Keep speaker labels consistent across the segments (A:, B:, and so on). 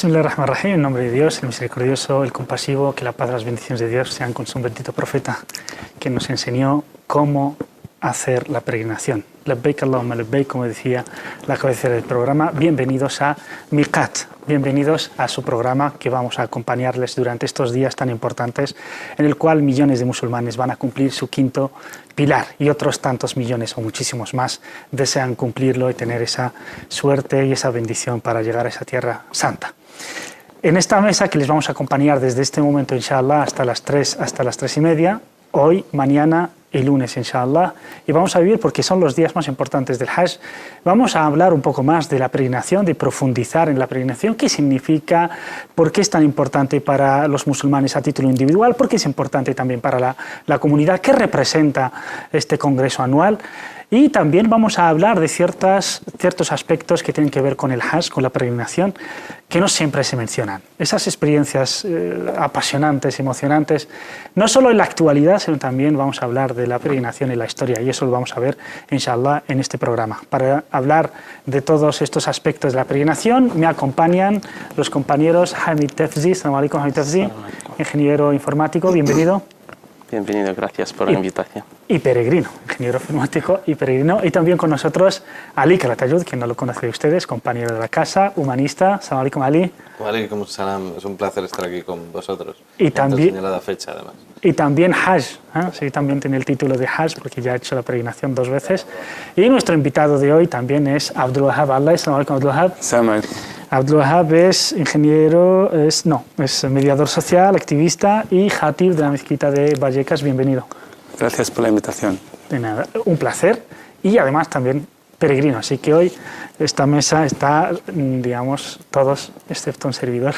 A: Bismillahirrahmanirrahim, en nombre de Dios, el misericordioso, el compasivo, que la paz y las bendiciones de Dios sean con su bendito profeta, que nos enseñó cómo hacer la peregrinación. Labbaik Allahumma labbaik, como decía la cabecera del programa. Bienvenidos a Miqat, bienvenidos a su programa que vamos a acompañarles durante estos días tan importantes, en el cual millones de musulmanes van a cumplir su quinto pilar y otros tantos millones o muchísimos más desean cumplirlo y tener esa suerte y esa bendición para llegar a esa tierra santa. En esta mesa que les vamos a acompañar desde este momento, inshallah, hasta las 3:30, hoy, mañana y lunes, inshallah, y vamos a vivir porque son los días más importantes del Hajj. Vamos a hablar un poco más de la peregrinación, de profundizar en la peregrinación, qué significa, por qué es tan importante para los musulmanes a título individual, por qué es importante también para la comunidad, qué representa este congreso anual. Y también vamos a hablar de ciertos aspectos que tienen que ver con el Hajj, con la peregrinación, que no siempre se mencionan. Esas experiencias apasionantes, emocionantes, no solo en la actualidad, sino también vamos a hablar de la peregrinación en la historia, y eso lo vamos a ver, inshallah, en este programa. Para hablar de todos estos aspectos de la peregrinación, me acompañan los compañeros Hamid Tafzi. Assalamu alaikum, Hamid Tafzi, ingeniero informático, bienvenido.
B: Bienvenido, gracias por la invitación.
A: Y peregrino, ingeniero informático y peregrino. Y también con nosotros Ali Calatayud, quien no lo conoce de ustedes, compañero de la casa, humanista. Assalamu alaikum, Ali.
C: Wa alaikum salam, es un placer estar aquí con vosotros.
A: Y también,
C: señalada fecha, además.
A: Y también Hajj, sí, también tiene el título de Hajj, porque ya ha hecho la peregrinación 2 veces. Y nuestro invitado de hoy también es Abdul Wahab Allah. Assalamu alaikum, Abdul Wahab. Abdul Wahab es ingeniero, es mediador social, activista y jatib de la mezquita de Vallecas. Bienvenido.
D: Gracias por la invitación.
A: De nada, un placer. Y además también peregrino. Así que hoy esta mesa está, digamos, todos, excepto un servidor,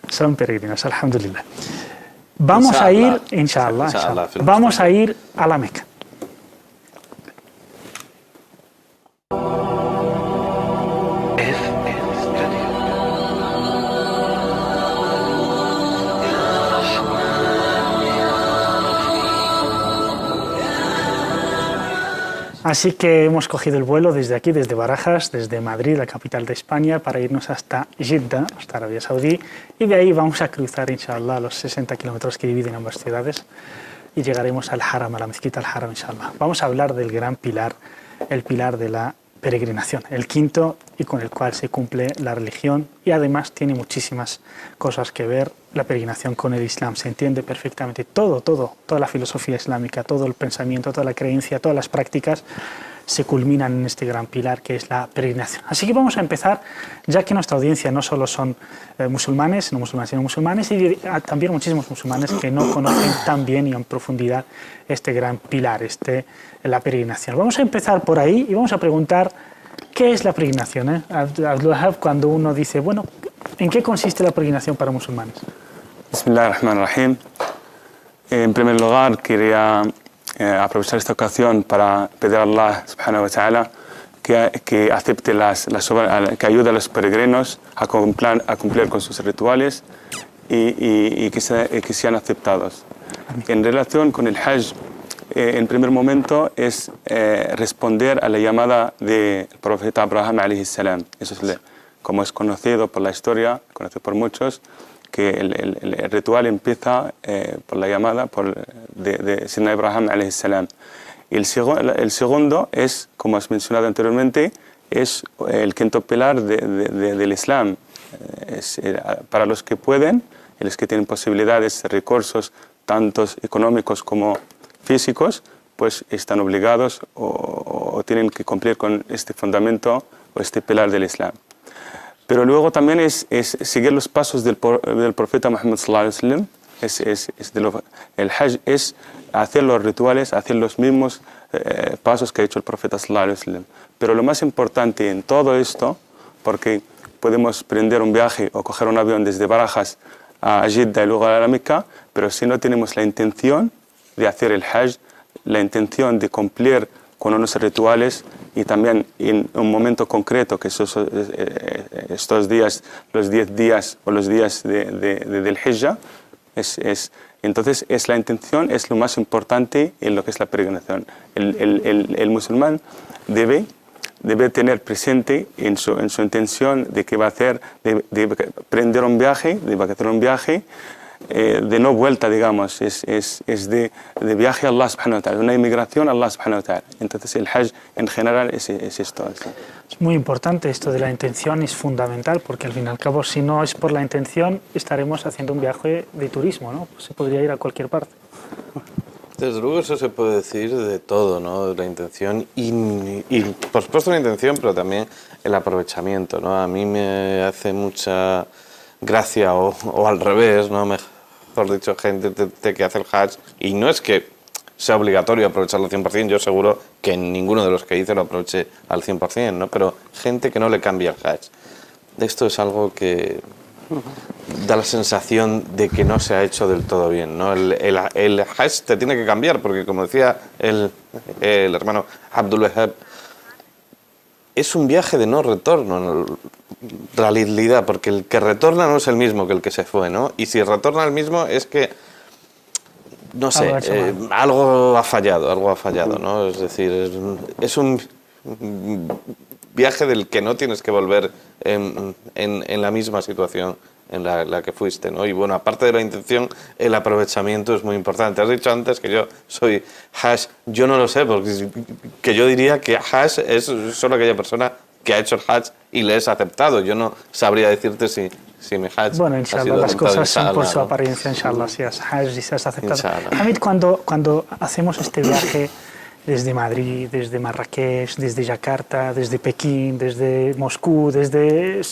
A: son peregrinos, alhamdulillah. Vamos a ir, inshallah, vamos a ir a la Meca. Así que hemos cogido el vuelo desde aquí, desde Barajas, desde Madrid, la capital de España, para irnos hasta Jeddah, hasta Arabia Saudí, y de ahí vamos a cruzar, inshallah, los 60 kilómetros que dividen ambas ciudades y llegaremos al Haram, a la mezquita al Haram, inshallah. Vamos a hablar del gran pilar, el pilar de la peregrinación, el quinto, y con el cual se cumple la religión, y además tiene muchísimas cosas que ver la peregrinación con el Islam. Se entiende perfectamente toda la filosofía islámica, todo el pensamiento, toda la creencia, todas las prácticas se culminan en este gran pilar que es la peregrinación. Así que vamos a empezar, ya que nuestra audiencia no solo son musulmanes, sino musulmanes, y también muchísimos musulmanes que no conocen tan bien y en profundidad este gran pilar, la peregrinación. Vamos a empezar por ahí y vamos a preguntar, ¿qué es la peregrinación? Cuando uno dice, bueno, ¿en qué consiste la peregrinación para musulmanes?
D: Bismillahirrahmanirrahim. En primer lugar, quería aprovechar esta ocasión para pedir a Allah subhanahu wa ta'ala que acepte que ayude a los peregrinos a cumplir con sus rituales y que sean aceptados. En relación con el Hajj, en primer momento es responder a la llamada del profeta Abraham alayhi salam. Eso es como es conocido por la historia, conocido por muchos, que el ritual empieza por la llamada de Sayyidina Abraham alayhi salam. Y el segundo es, como has mencionado anteriormente, es el quinto pilar del Islam. Para los que pueden, y los que tienen posibilidades, recursos, tanto económicos como físicos, pues están obligados o tienen que cumplir con este fundamento o este pilar del Islam. Pero luego también es seguir los pasos del profeta Muhammad sallallahu alaihi wasallam. El Hajj es hacer los rituales, hacer los mismos pasos que ha hecho el profeta sallallahu alaihi wasallam. Pero lo más importante en todo esto, porque podemos prender un viaje o coger un avión desde Barajas a Jeddah y luego a la Meca, pero si no tenemos la intención de hacer el Hajj, la intención de cumplir con unos rituales y también en un momento concreto, que estos días, los 10 días o los días del Hijjah, entonces la intención es lo más importante en lo que es la peregrinación. El musulmán debe debe tener presente en su intención de que va a hacer, de prender un viaje, de hacer un viaje de no vuelta, digamos, es de viaje a Allah subhanahu wa ta'ala, una inmigración a Allah subhanahu wa ta'ala. Entonces el Hajj en general es esto.
A: Es muy importante esto de la intención, es fundamental, porque al fin y al cabo, si no es por la intención, estaremos haciendo un viaje de turismo, ¿no? Pues se podría ir a cualquier parte.
C: Desde luego eso se puede decir de todo, ¿no? De la intención y por supuesto la intención, pero también el aprovechamiento, ¿no? A mí me hace mucha gracia o al revés, ¿no? Mejor dicho, gente que hace el Hajj y no es que sea obligatorio aprovecharlo al 100%, yo seguro que ninguno de los que hice lo aproveche al 100%, ¿no? Pero gente que no le cambia el Hajj. Esto es algo que da la sensación de que no se ha hecho del todo bien, ¿no? El Hajj te tiene que cambiar porque, como decía el hermano Abdul Wahab, es un viaje de no retorno, realidad, porque el que retorna no es el mismo que el que se fue, ¿no? Y si retorna el mismo es que, no sé, algo ha fallado, ¿no? Es decir, es un viaje del que no tienes que volver en la misma situación en la que fuiste, ¿no? Y bueno, aparte de la intención, el aprovechamiento es muy importante. Has dicho antes que yo soy Hajj, yo no lo sé, porque que yo diría que Hajj es solo aquella persona que ha hecho el Hajj y le es aceptado. Yo no sabría decirte si mi Hajj
A: bueno,
C: ha
A: inshallah,
C: sido
A: las cosas son por
C: ¿no?
A: su apariencia, inshallah, si has Hajj y si has aceptado.
C: Inshallah.
A: Hamid, cuando hacemos este viaje desde Madrid, desde Marrakech, desde Yakarta, desde Pekín, desde Moscú, desde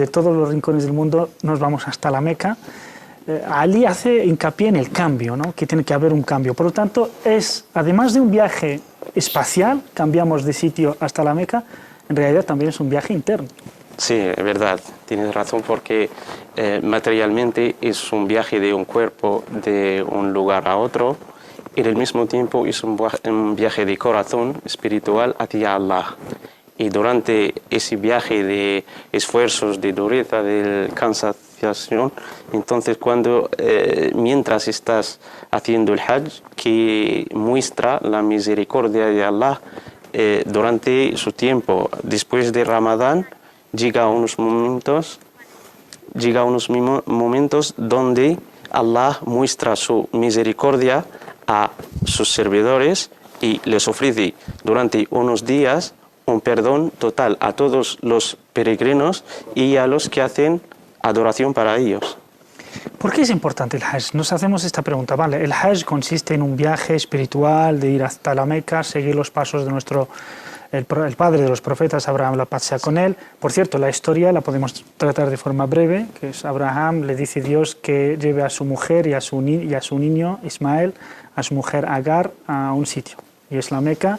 A: todos los rincones del mundo nos vamos hasta la Meca, Ali hace hincapié en el cambio, ¿no? Que tiene que haber un cambio. Por lo tanto, además de un viaje espacial, cambiamos de sitio hasta la Meca, en realidad también es un viaje interno.
B: Sí, es verdad, tienes razón, porque materialmente es un viaje de un cuerpo de un lugar a otro, y al mismo tiempo es un viaje de corazón espiritual hacia Allah. Y durante ese viaje de esfuerzos, de dureza, de cansación, entonces mientras estás haciendo el Hajj, que muestra la misericordia de Allah durante su tiempo, después de Ramadán, llega unos momentos donde Allah muestra su misericordia a sus servidores y les ofrece durante unos días un perdón total a todos los peregrinos y a los que hacen adoración para ellos.
A: ¿Por qué es importante el Hajj? Nos hacemos esta pregunta. Vale, el Hajj consiste en un viaje espiritual de ir hasta la Meca, seguir los pasos de el padre de los profetas, Abraham, la paz sea con él. Por cierto, la historia la podemos tratar de forma breve, que es Abraham, le dice Dios que lleve a su mujer y a su niño, Ismael, a su mujer Agar, a un sitio. Y es la Meca,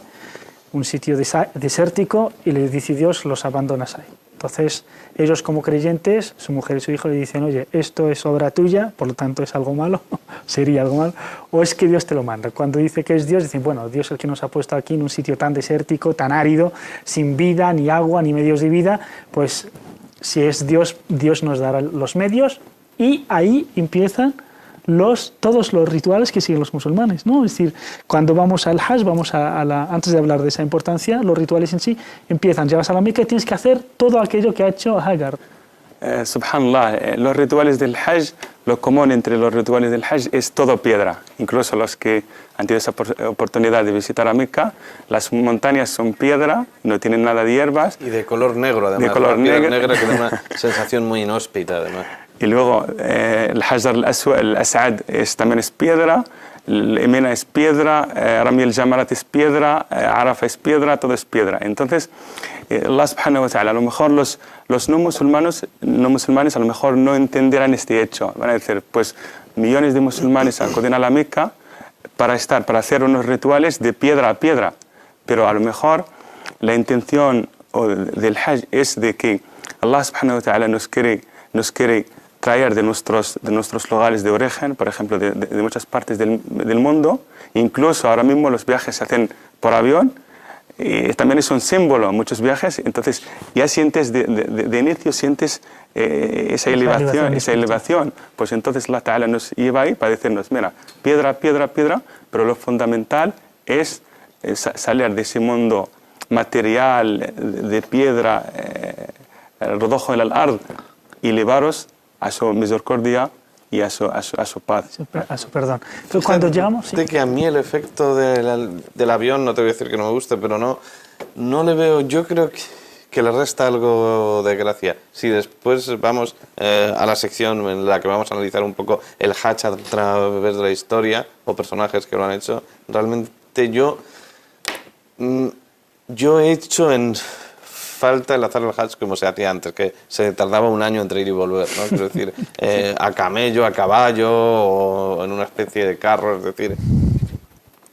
A: un sitio desértico, y le dice Dios, los abandonas ahí. Entonces, ellos como creyentes, su mujer y su hijo le dicen, oye, esto es obra tuya, por lo tanto es algo malo, sería algo malo, o es que Dios te lo manda. Cuando dice que es Dios, dicen, bueno, Dios es el que nos ha puesto aquí en un sitio tan desértico, tan árido, sin vida, ni agua, ni medios de vida, pues si es Dios, Dios nos dará los medios, y ahí empiezan todos los rituales que siguen los musulmanes, ¿no? Es decir, cuando vamos al Hajj, antes de hablar de esa importancia, los rituales en sí empiezan, llegas a la Meca y tienes que hacer todo aquello que ha hecho Hagar.
D: Subhanallah, los rituales del Hajj, lo común entre los rituales del Hajj es todo piedra. Incluso los que han tenido esa oportunidad de visitar a Meca, las montañas son piedra, no tienen nada de hierbas.
C: Y de color negro, además.
D: De color negro.
C: Negra que da una sensación muy inhóspita, además.
D: Y luego el Hajar al-Aswad también es piedra, el Mina es piedra, Rami al-Jamarat es piedra, Arafa es piedra, todo es piedra. Entonces, Allah subhanahu wa ta'ala, a lo mejor los no musulmanes a lo mejor no entenderán este hecho. Van a decir, pues millones de musulmanes acuden a la Meca para hacer unos rituales de piedra a piedra. Pero a lo mejor la intención del Hajj es de que Allah subhanahu wa ta'ala nos quiere traer de nuestros lugares de origen, por ejemplo, de muchas partes del mundo. Incluso ahora mismo los viajes se hacen por avión, y también es un símbolo, muchos viajes. Entonces ya sientes, de inicio sientes esa elevación. Pues entonces Allah Ta'ala nos lleva ahí para decirnos, mira, piedra, piedra, piedra, pero lo fundamental es salir de ese mundo material de piedra, redojo en el ard, y llevaros a su misericordia y a su paz.
A: A su perdón. Entonces, cuando llegamos...
C: De que a mí el efecto del avión, no te voy a decir que no me guste, pero no le veo, yo creo que le resta algo de gracia. Si después vamos a la sección en la que vamos a analizar un poco el Hajj a través de la historia o personajes que lo han hecho, realmente yo he hecho en falta el hacer el Hajj como se hacía antes, que se tardaba un año entre ir y volver, ¿no? Quiero decir, a camello, a caballo o en una especie de carro, es decir...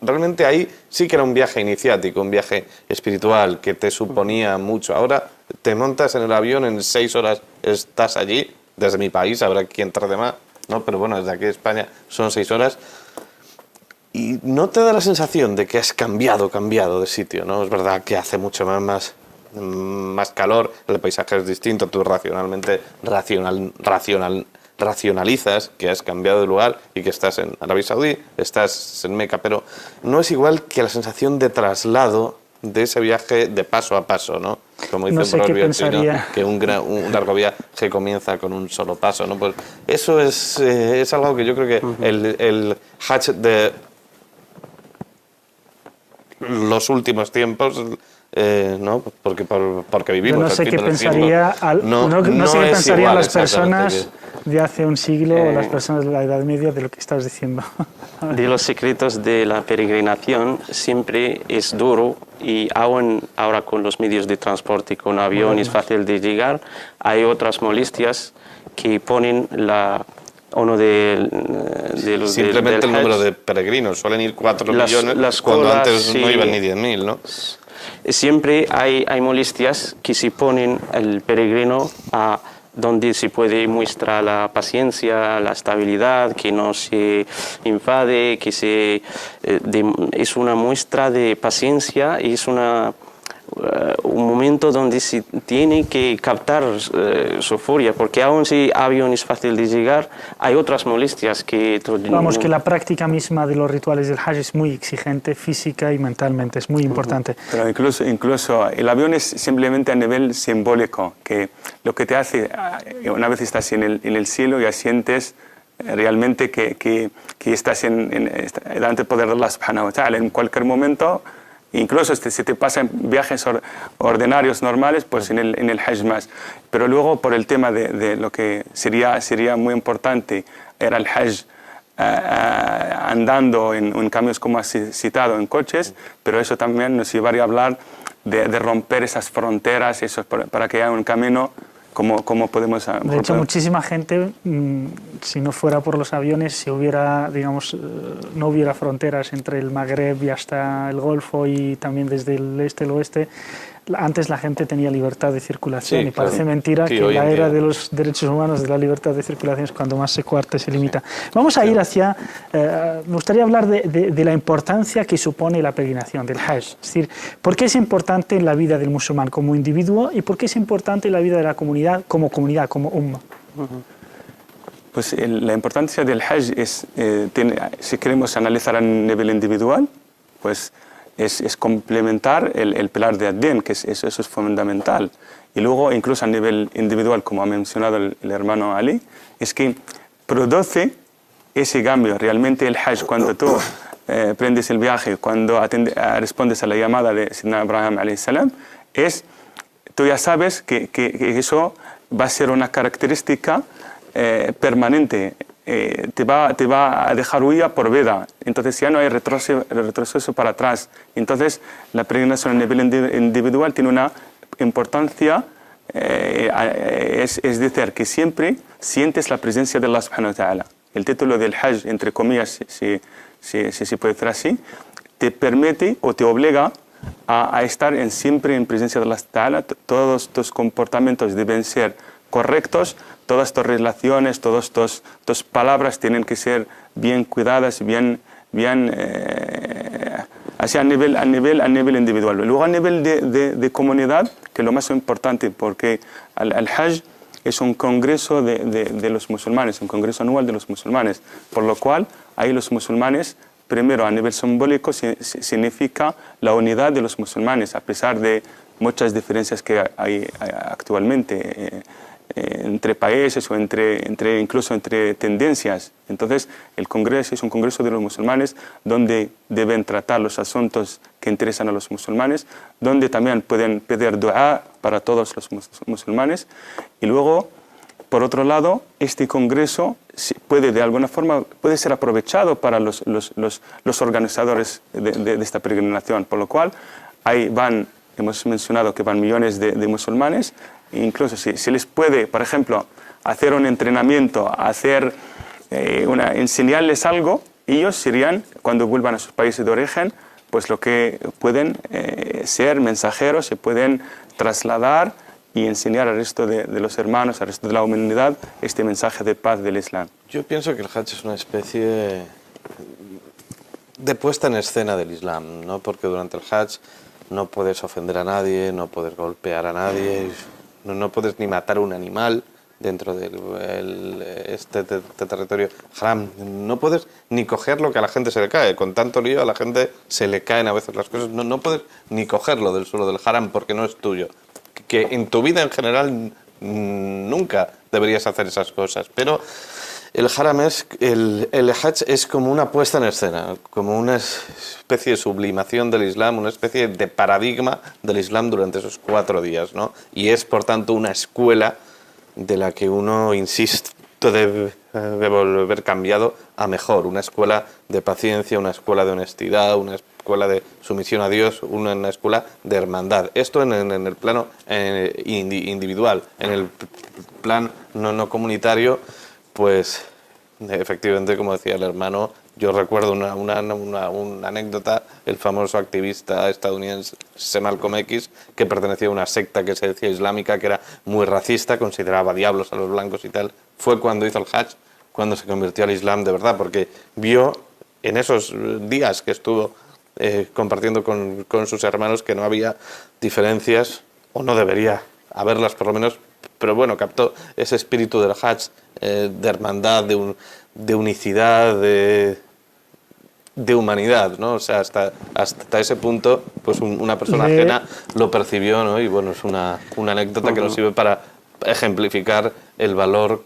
C: Realmente ahí sí que era un viaje iniciático, un viaje espiritual que te suponía mucho. Ahora te montas en el avión, en 6 horas estás allí, desde mi país, habrá quien tarde más, ¿no? Pero bueno, desde aquí de España son 6 horas. Y no te da la sensación de que has cambiado de sitio, ¿no? Es verdad que hace mucho más calor, el paisaje es distinto, tú racionalmente racionalizas que has cambiado de lugar y que estás en Arabia Saudí, estás en Meca, pero no es igual que la sensación de traslado de ese viaje de paso a paso, ¿no? Como dice el proverbio chino, que un largo viaje comienza con un solo paso, ¿no? Pues eso es algo que yo creo que el Hajj de los últimos tiempos... no, porque vivimos.
A: No sé qué pensaría, no sé qué pensarían las personas de hace un siglo o las personas de la Edad Media de lo que estás diciendo.
B: De los secretos de la peregrinación siempre es duro y aún ahora con los medios de transporte, con avión es fácil de llegar, hay otras molestias que ponen uno de los
C: simplemente el número de peregrinos, suelen ir 4 millones cuando antes no iban ni 10.000, ¿no?
B: Siempre hay molestias que se ponen el peregrino a donde se puede mostrar la paciencia, la estabilidad, que no se enfade, que es una muestra de paciencia y es un momento donde se tiene que captar su euforia, porque aun si avión es fácil de llegar, hay otras molestias que...
A: Vamos, que la práctica misma de los rituales del Hajj es muy exigente física y mentalmente, es muy importante.
D: Pero incluso el avión es simplemente a nivel simbólico, que lo que te hace, una vez estás en el cielo, ya sientes realmente que estás delante del poder de Allah subhanahu wa ta'ala. En cualquier momento... Incluso si te pasan viajes ordinarios, normales, pues en el Hajj más. Pero luego, por el tema de lo que sería muy importante, era el Hajj andando en caminos, como has citado, en coches, pero eso también nos llevaría a hablar de romper esas fronteras, para que haya un camino. ¿Cómo podemos...?
A: De hecho, muchísima gente, si no fuera por los aviones, si hubiera, digamos, no hubiera fronteras entre el Magreb y hasta el Golfo y también desde el este al oeste, antes la gente tenía libertad de circulación, sí, y parece mentira que la era de los derechos humanos, de la libertad de circulación, es cuando más se cuarta y se limita. Vamos a ir hacia... me gustaría hablar de la importancia que supone la peregrinación del Hajj. Es decir, ¿por qué es importante en la vida del musulmán como individuo y por qué es importante en la vida de la comunidad, como umma?
D: Pues la importancia del Hajj es, si queremos analizar a nivel individual, pues es complementar el pilar de Ad-Din, que eso es fundamental. Y luego, incluso a nivel individual, como ha mencionado el hermano Ali, es que produce ese cambio. Realmente el Hajj, cuando tú prendes el viaje, cuando respondes a la llamada de Sayyidina Abraham alayhi salam, tú ya sabes que eso va a ser una característica permanente. Te va a dejar huella por vida. Entonces ya no hay retroceso para atrás. Entonces la peregrinación a nivel individual tiene una importancia, es decir, que siempre sientes la presencia de Allah subhanahu wa ta'ala. El título del Hajj, entre comillas, si se puede decir así, te permite o te obliga a estar siempre en presencia de Allah ta'ala. Todos tus comportamientos deben ser correctos, todas tus relaciones, todas tus palabras tienen que ser bien cuidadas, así a nivel individual. Luego a nivel de comunidad, que es lo más importante, porque el Hajj es un congreso de los musulmanes, un congreso anual de los musulmanes, por lo cual ahí los musulmanes primero a nivel simbólico significa la unidad de los musulmanes, a pesar de muchas diferencias que hay actualmente entre países o incluso entre tendencias. Entonces, el Congreso es un Congreso de los musulmanes donde deben tratar los asuntos que interesan a los musulmanes, donde también pueden pedir dua para todos los musulmanes. Y luego, por otro lado, este Congreso puede de alguna forma puede ser aprovechado para los organizadores de esta peregrinación, por lo cual ahí hemos mencionado que van millones de musulmanes. Incluso si les puede, por ejemplo, hacer un entrenamiento, enseñarles algo, ellos serían, cuando vuelvan a sus países de origen, pues lo que pueden ser mensajeros, se pueden trasladar y enseñar al resto de los hermanos, al resto de la humanidad, este mensaje de paz del Islam.
C: Yo pienso que el Hajj es una especie de puesta en escena del Islam, ¿no? Porque durante el Hajj no puedes ofender a nadie, no puedes golpear a nadie, no puedes ni matar a un animal dentro de este territorio haram. No puedes ni coger lo que a la gente se le cae. Con tanto lío a la gente se le caen a veces las cosas. No puedes ni cogerlo del suelo del haram porque no es tuyo. Que en tu vida en general nunca deberías hacer esas cosas. Pero el haram el Hajj es como una puesta en escena, como una especie de sublimación del Islam, una especie de paradigma del Islam durante esos 4 días, ¿no? Y es, por tanto, una escuela de la que uno, insisto, debe volver cambiado a mejor. Una escuela de paciencia, una escuela de honestidad, una escuela de sumisión a Dios, una escuela de hermandad. Esto en el plano individual. En el plan no comunitario, pues efectivamente, como decía el hermano, yo recuerdo una anécdota, el famoso activista estadounidense Malcolm X, que pertenecía a una secta que se decía islámica, que era muy racista, consideraba diablos a los blancos y tal. Fue cuando hizo el Hajj, cuando se convirtió al Islam de verdad, porque vio en esos días que estuvo compartiendo con sus hermanos que no había diferencias, o no debería haberlas por lo menos, pero bueno, captó ese espíritu del Hajj, de hermandad, de unicidad, de humanidad, ¿no? O sea, hasta ese punto, pues una persona ajena lo percibió, ¿no? Y bueno, es una anécdota que nos sirve para ejemplificar el valor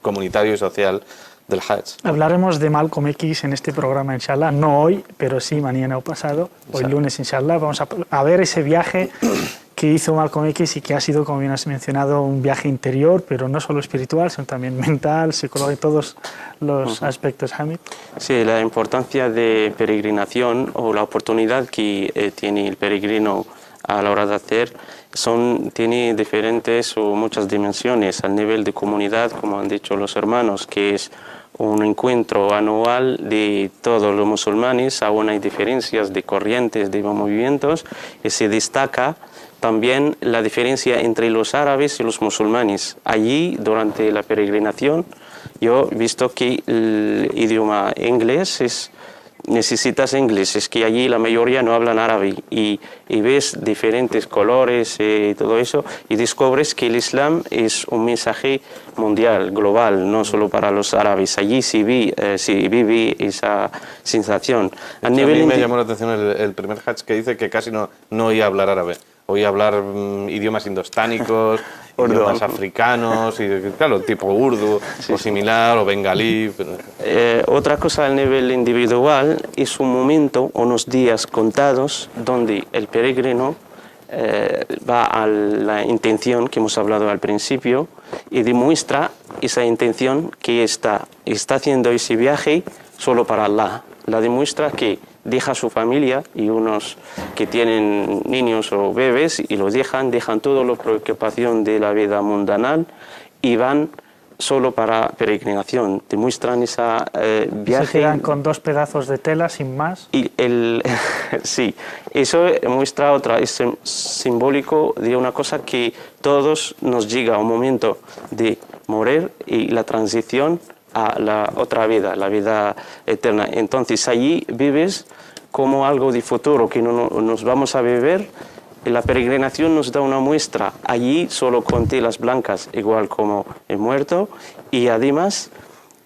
C: comunitario y social del Hajj.
A: Hablaremos de Malcolm X en este programa, inshallah, no hoy, pero sí mañana o pasado, hoy lunes, inshallah. Vamos a ver ese viaje que hizo Malcolm X y que ha sido, como bien has mencionado, un viaje interior, pero no solo espiritual, sino también mental, psicológico, todos los aspectos. Hamid.
B: Sí, la importancia de peregrinación o la oportunidad que tiene el peregrino a la hora de hacer tiene diferentes o muchas dimensiones. Al nivel de comunidad, como han dicho los hermanos, que es un encuentro anual de todos los musulmanes. Aún hay diferencias de corrientes, de movimientos, y se destaca también la diferencia entre los árabes y los musulmanes. Allí, durante la peregrinación, yo he visto que el idioma inglés necesitas inglés, es que allí la mayoría no hablan árabe y ves diferentes colores y todo eso y descubres que el Islam es un mensaje mundial, global, no solo para los árabes. Allí sí viví esa sensación. A mí me
C: llamó la atención el primer Hajj que dice que casi no oía hablar árabe. Oía hablar idiomas indostánicos, idiomas africanos, y, claro, tipo urdu, o similar, o bengalí.
B: Otra cosa al nivel individual es un momento, unos días contados, donde el peregrino va a la intención que hemos hablado al principio y demuestra esa intención que está haciendo ese viaje solo para Allah. La demuestra que deja su familia y unos que tienen niños o bebés y los dejan toda la preocupación de la vida mundanal y van solo para peregrinación. Demuestran esa viaje.
A: Se quedan con 2 pedazos de tela sin más.
B: Y sí, eso muestra es simbólico de una cosa que todos nos llega un momento de morir y la transición a la otra vida, la vida eterna. Entonces allí vives como algo de futuro que no nos vamos a vivir. La peregrinación nos da una muestra. Allí solo con telas blancas, igual como el muerto, y además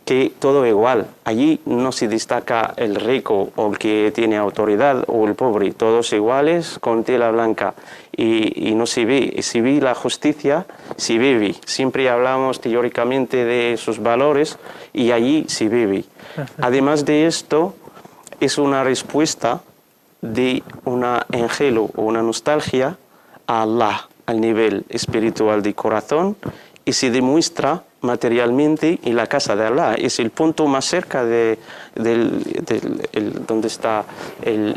B: que todo igual. Allí no se destaca el rico o el que tiene autoridad o el pobre, todos iguales con tela blanca y no se ve la justicia, se vive. Siempre hablamos teóricamente de sus valores y allí se vive. Además de esto, es una respuesta de un angelo o una nostalgia a Allah, al nivel espiritual de corazón, y se demuestra materialmente en la casa de Allah. Es el punto más cerca de donde está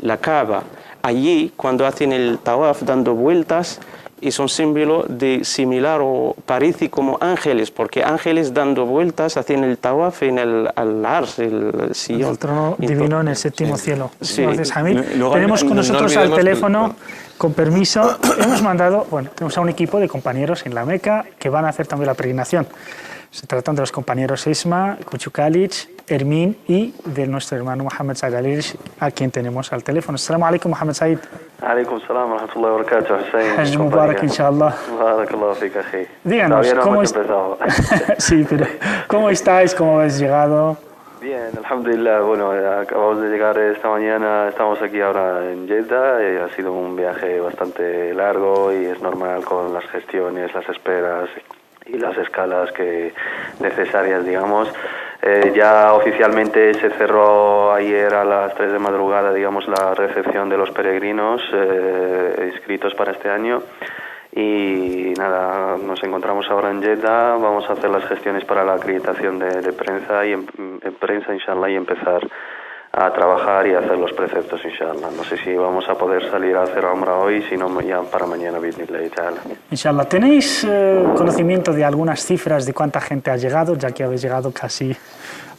B: la Kaaba. Allí, cuando hacen el tawaf dando vueltas, es un símbolo de similar o parece como ángeles, porque ángeles dando vueltas hacen el tawaf en el ars, el sillón.
A: El trono divino en el séptimo cielo.
B: Sí.
A: Gracias, Hamid.
D: Luego,
A: Tenemos con
C: no
A: nosotros al
C: olvidemos
A: teléfono, con permiso, hemos mandado, bueno, tenemos a un equipo de compañeros en la Meca que van a hacer también la peregrinación. Se tratan de los compañeros Esma, Kuchukalic, Hermín y de nuestro hermano Mohamed Said Alirish, a quien tenemos al teléfono. Assalamu alaikum, Mohamed Said.
E: Alaikum salam wa rahmatullahi wa barakatuh, Hussein.
A: Hajj Mubarak, inshallah.
E: Barakallahu fik, akhi.
A: Díganos,
E: Todavía no
A: ¿cómo
E: hemos empezado.
A: Sí, pero ¿cómo estáis? ¿Cómo habéis llegado?
E: Bien, alhamdulillah. Bueno, acabamos de llegar esta mañana, estamos aquí ahora en Jeddah. Ha sido un viaje bastante largo y es normal con las gestiones, las esperas y las escalas necesarias, digamos. Ya oficialmente se cerró ayer a las 3 de madrugada, digamos, la recepción de los peregrinos inscritos para este año. Y nada, nos encontramos ahora en Jeddah, vamos a hacer las gestiones para la acreditación de prensa y en prensa, inshallah, y empezar a trabajar y a hacer los preceptos, inshallah. No sé si vamos a poder salir a hacer Umrah hoy, si no ya para mañana, bismillah ta'ala.
A: Inshallah, ¿tenéis conocimiento de algunas cifras de cuánta gente ha llegado, ya que habéis llegado casi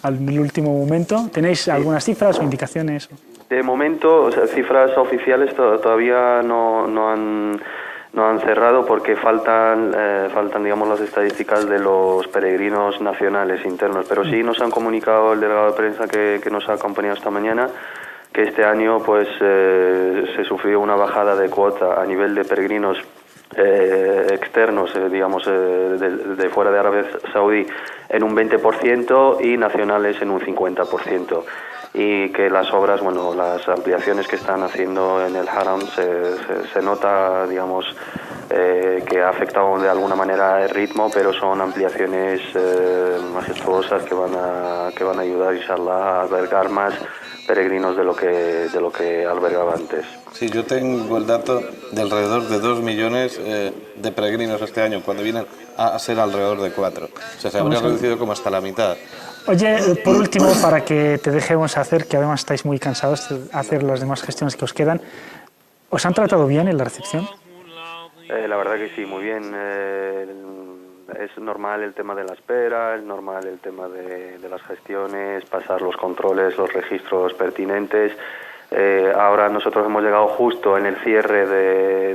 A: al último momento? ¿Tenéis algunas cifras o indicaciones?
E: De momento, o sea, cifras oficiales todavía no han cerrado porque faltan digamos las estadísticas de los peregrinos nacionales internos, pero sí nos han comunicado el delegado de prensa que nos ha acompañado esta mañana que este año pues se sufrió una bajada de cuota a nivel de peregrinos externos, digamos de fuera de Arabia Saudí en un 20% y nacionales en un 50%. Y que las obras, bueno, las ampliaciones que están haciendo en el Haram se nota, digamos, que ha afectado de alguna manera el ritmo, pero son ampliaciones majestuosas que van a ayudar, inshallah, a albergar más peregrinos de lo que albergaba antes.
C: Sí, yo tengo el dato de alrededor de 2 millones de peregrinos este año, cuando vienen a ser alrededor de 4. O sea, se habría reducido como hasta la mitad.
A: Oye, por último, para que te dejemos hacer, que además estáis muy cansados de hacer las demás gestiones que os quedan, ¿os han tratado bien en la recepción?
E: La verdad que sí, muy bien. Es normal el tema de la espera, es normal el tema de las gestiones, pasar los controles, los registros pertinentes. Ahora nosotros hemos llegado justo en el cierre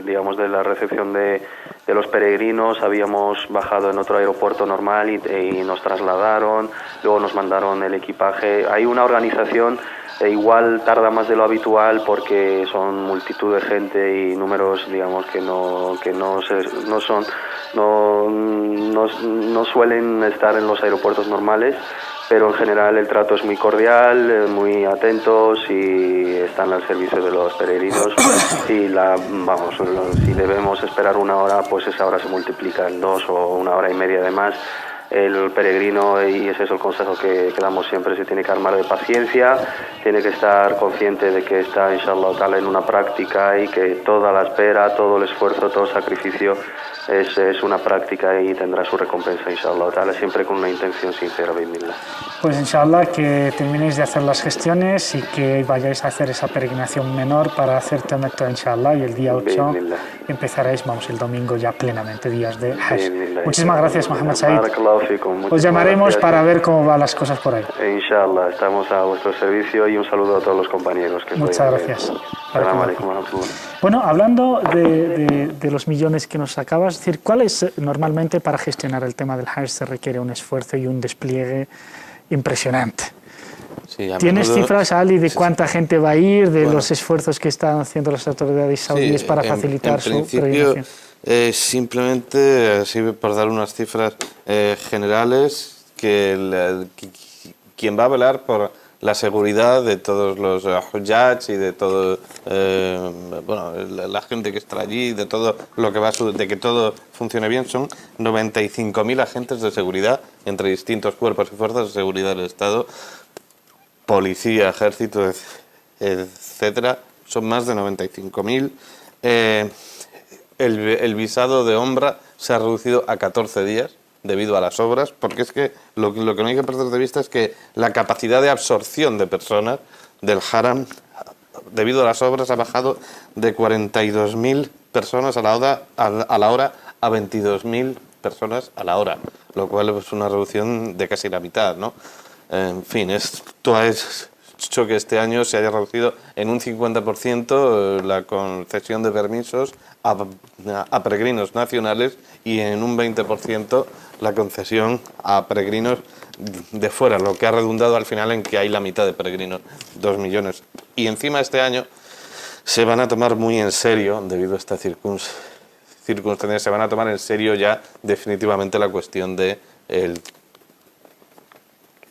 E: digamos, de la recepción de los peregrinos. Habíamos bajado en otro aeropuerto normal y nos trasladaron, luego nos mandaron el equipaje. Hay una organización, igual tarda más de lo habitual porque son multitud de gente y números, digamos, que no suelen estar en los aeropuertos normales. Pero en general el trato es muy cordial, muy atentos y están al servicio de los peregrinos. Y si debemos esperar una hora, pues esa hora se multiplica en 2 o una hora y media de más. El peregrino, y ese es el consejo que damos siempre, se tiene que armar de paciencia, tiene que estar consciente de que está, inshallah ta'ala, en una práctica y que toda la espera, todo el esfuerzo, todo el sacrificio es una práctica y tendrá su recompensa, inshallah ta'ala, siempre con una intención sincera, bismillah.
A: Pues inshallah que terminéis de hacer las gestiones y que vayáis a hacer esa peregrinación menor para hacer Tamattu, inshallah, y el día 8 empezaréis, el domingo ya plenamente, días de Hajj. Muchísimas gracias, Mohamed Said. Os llamaremos para ver cómo van las cosas por ahí.
E: Inshallah, estamos a vuestro servicio y un saludo a todos los compañeros.
A: Muchas gracias.
E: Assalamu alaikum wa rahmatullah.
A: Bueno, hablando de los millones que nos acabas de decir, ¿cuál es normalmente para gestionar el tema del Hajj se requiere un esfuerzo y un despliegue impresionante?
C: Sí,
A: ¿Tienes cifras, Ali, de cuánta gente va a ir, de los esfuerzos que están haciendo las autoridades saudíes para facilitar su peregrinación?
C: Simplemente, así por dar unas cifras generales, quien va a velar por la seguridad de todos los hujjaj y de todo, bueno, la gente que está allí, de todo lo que de que todo funcione bien, son 95.000 agentes de seguridad entre distintos cuerpos y fuerzas de seguridad del Estado, policía, ejército, etcétera. Son más de 95.000. El visado de Umra se ha reducido a 14 días debido a las obras, porque es que lo que no hay que perder de vista es que la capacidad de absorción de personas del Haram, debido a las obras, ha bajado de 42.000 personas a la hora a 22.000 personas a la hora, lo cual es una reducción de casi la mitad, ¿no? En fin, esto ha hecho que este año se haya reducido en un 50% la concesión de permisos a peregrinos nacionales y en un 20% la concesión a peregrinos de fuera, lo que ha redundado al final en que hay la mitad de peregrinos, 2 millones. Y encima este año se van a tomar muy en serio, debido a esta circunstancia, se van a tomar en serio ya definitivamente la cuestión de el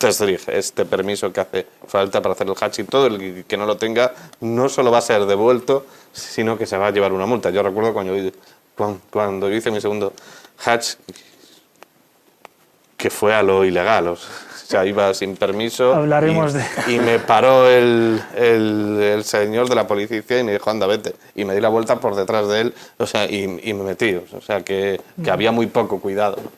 C: este permiso que hace falta para hacer el Hajj, y todo el que no lo tenga no solo va a ser devuelto, sino que se va a llevar una multa. Yo recuerdo cuando yo hice mi segundo Hajj, que fue a lo ilegal, o sea, iba sin permiso.
A: Hablaremos
C: y me paró el señor de la policía y me dijo, anda, vete. Y me di la vuelta por detrás de él, o sea, y me metí. O sea, que había muy poco cuidado, ¿no?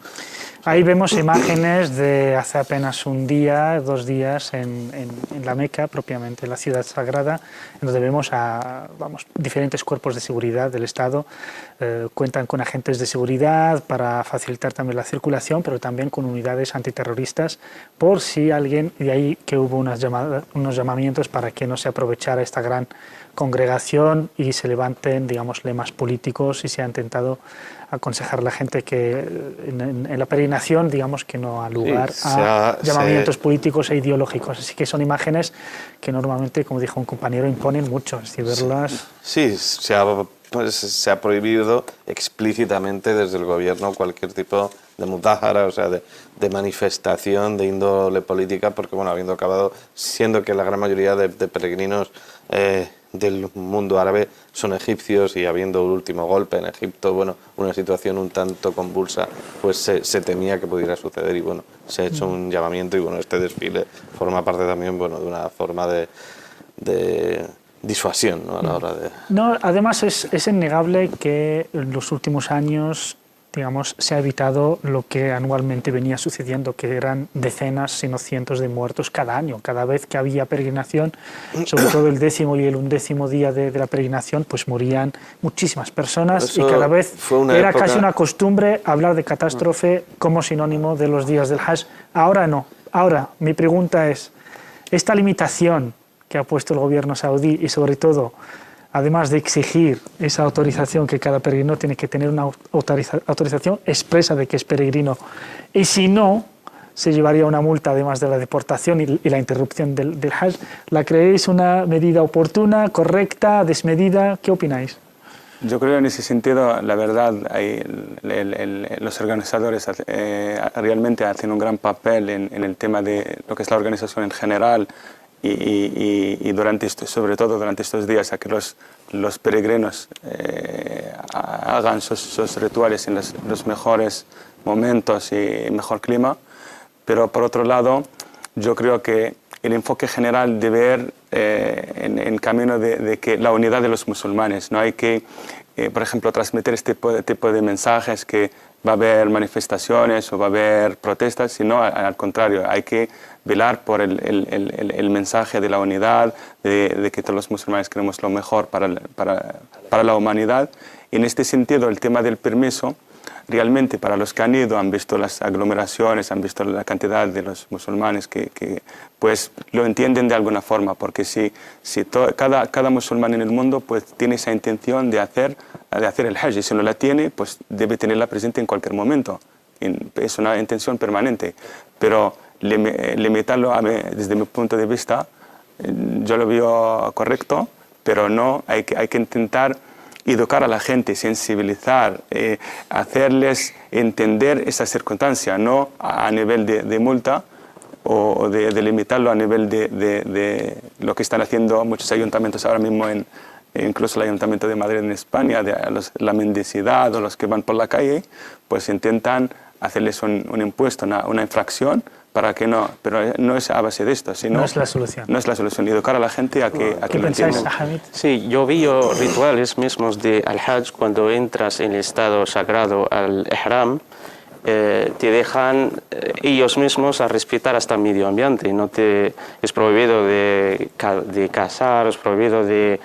A: Ahí vemos imágenes de hace apenas un día, 2 días en la Meca, propiamente la ciudad sagrada, en donde vemos a diferentes cuerpos de seguridad del Estado. Cuentan con agentes de seguridad para facilitar también la circulación, pero también con unidades antiterroristas, por si alguien, y de ahí que hubo unos llamamientos para que no se aprovechara esta gran congregación y se levanten, digamos, lemas políticos, y se ha intentado aconsejar a la gente que en la peregrinación, digamos, que no ha lugar a llamamientos políticos e ideológicos. Así que son imágenes que normalmente, como dijo un compañero, imponen mucho. Es decir, verlas...
C: Sí, se ha prohibido explícitamente desde el gobierno cualquier tipo de mutájara, o sea, de manifestación de índole política, porque, bueno, habiendo acabado siendo que la gran mayoría de peregrinos del mundo árabe son egipcios, y habiendo el último golpe en Egipto, bueno, una situación un tanto convulsa, pues se temía que pudiera suceder, y bueno, se ha hecho un llamamiento, y bueno, este desfile forma parte también, bueno, de una forma de disuasión, ¿no?, a la hora de...
A: No, además es innegable que en los últimos años, digamos, se ha evitado lo que anualmente venía sucediendo, que eran decenas, si no cientos de muertos cada año. Cada vez que había peregrinación, sobre todo el 10º y el 11º día de la peregrinación, pues morían muchísimas personas. Eso, y cada vez era casi una costumbre hablar de catástrofe como sinónimo de los días del Hajj. Ahora no. Ahora, mi pregunta es, esta limitación que ha puesto el gobierno saudí, y sobre todo, además de exigir esa autorización, que cada peregrino tiene que tener una autorización expresa de que es peregrino, y si no, se llevaría una multa además de la deportación y la interrupción del Hajj. ¿La creéis una medida oportuna, correcta, desmedida? ¿Qué opináis?
D: Yo creo en ese sentido, la verdad, los organizadores realmente hacen un gran papel en el tema de lo que es la organización en general, y sobre todo durante estos días, a que los peregrinos hagan sus rituales en los mejores momentos y mejor clima. Pero por otro lado, yo creo que el enfoque general debe ir en camino de que la unidad de los musulmanes. No hay que, por ejemplo, transmitir este tipo de mensajes que va a haber manifestaciones o va a haber protestas, sino al contrario, hay que velar por el mensaje de la unidad, de que todos los musulmanes queremos lo mejor para la humanidad. Y en este sentido, el tema del permiso, realmente para los que han ido, han visto las aglomeraciones, han visto la cantidad de los musulmanes que pues lo entienden de alguna forma, porque si cada musulmán en el mundo pues tiene esa intención de hacer el Hajj, y si no la tiene, pues debe tenerla presente en cualquier momento. Es una intención permanente, pero limitarlo desde mi punto de vista, yo lo veo correcto, pero no hay que intentar educar a la gente, sensibilizar, hacerles entender esa circunstancia, no a nivel de multa o de limitarlo a nivel de lo que están haciendo muchos ayuntamientos ahora mismo, incluso el Ayuntamiento de Madrid en España, la mendicidad o los que van por la calle, pues intentan hacerles un impuesto, una infracción, para que no, pero no es a base de esto, sino...
A: No es la solución.
D: No es la solución, educar a la gente a que
A: ¿Qué
D: lo
A: pensáis,
D: entiendan.
A: Hamid?
B: Sí, yo vi rituales mismos de Al-Hajj cuando entras en el estado sagrado al Ihram, te dejan ellos mismos a respetar hasta el medio ambiente. Es prohibido de cazar, es prohibido de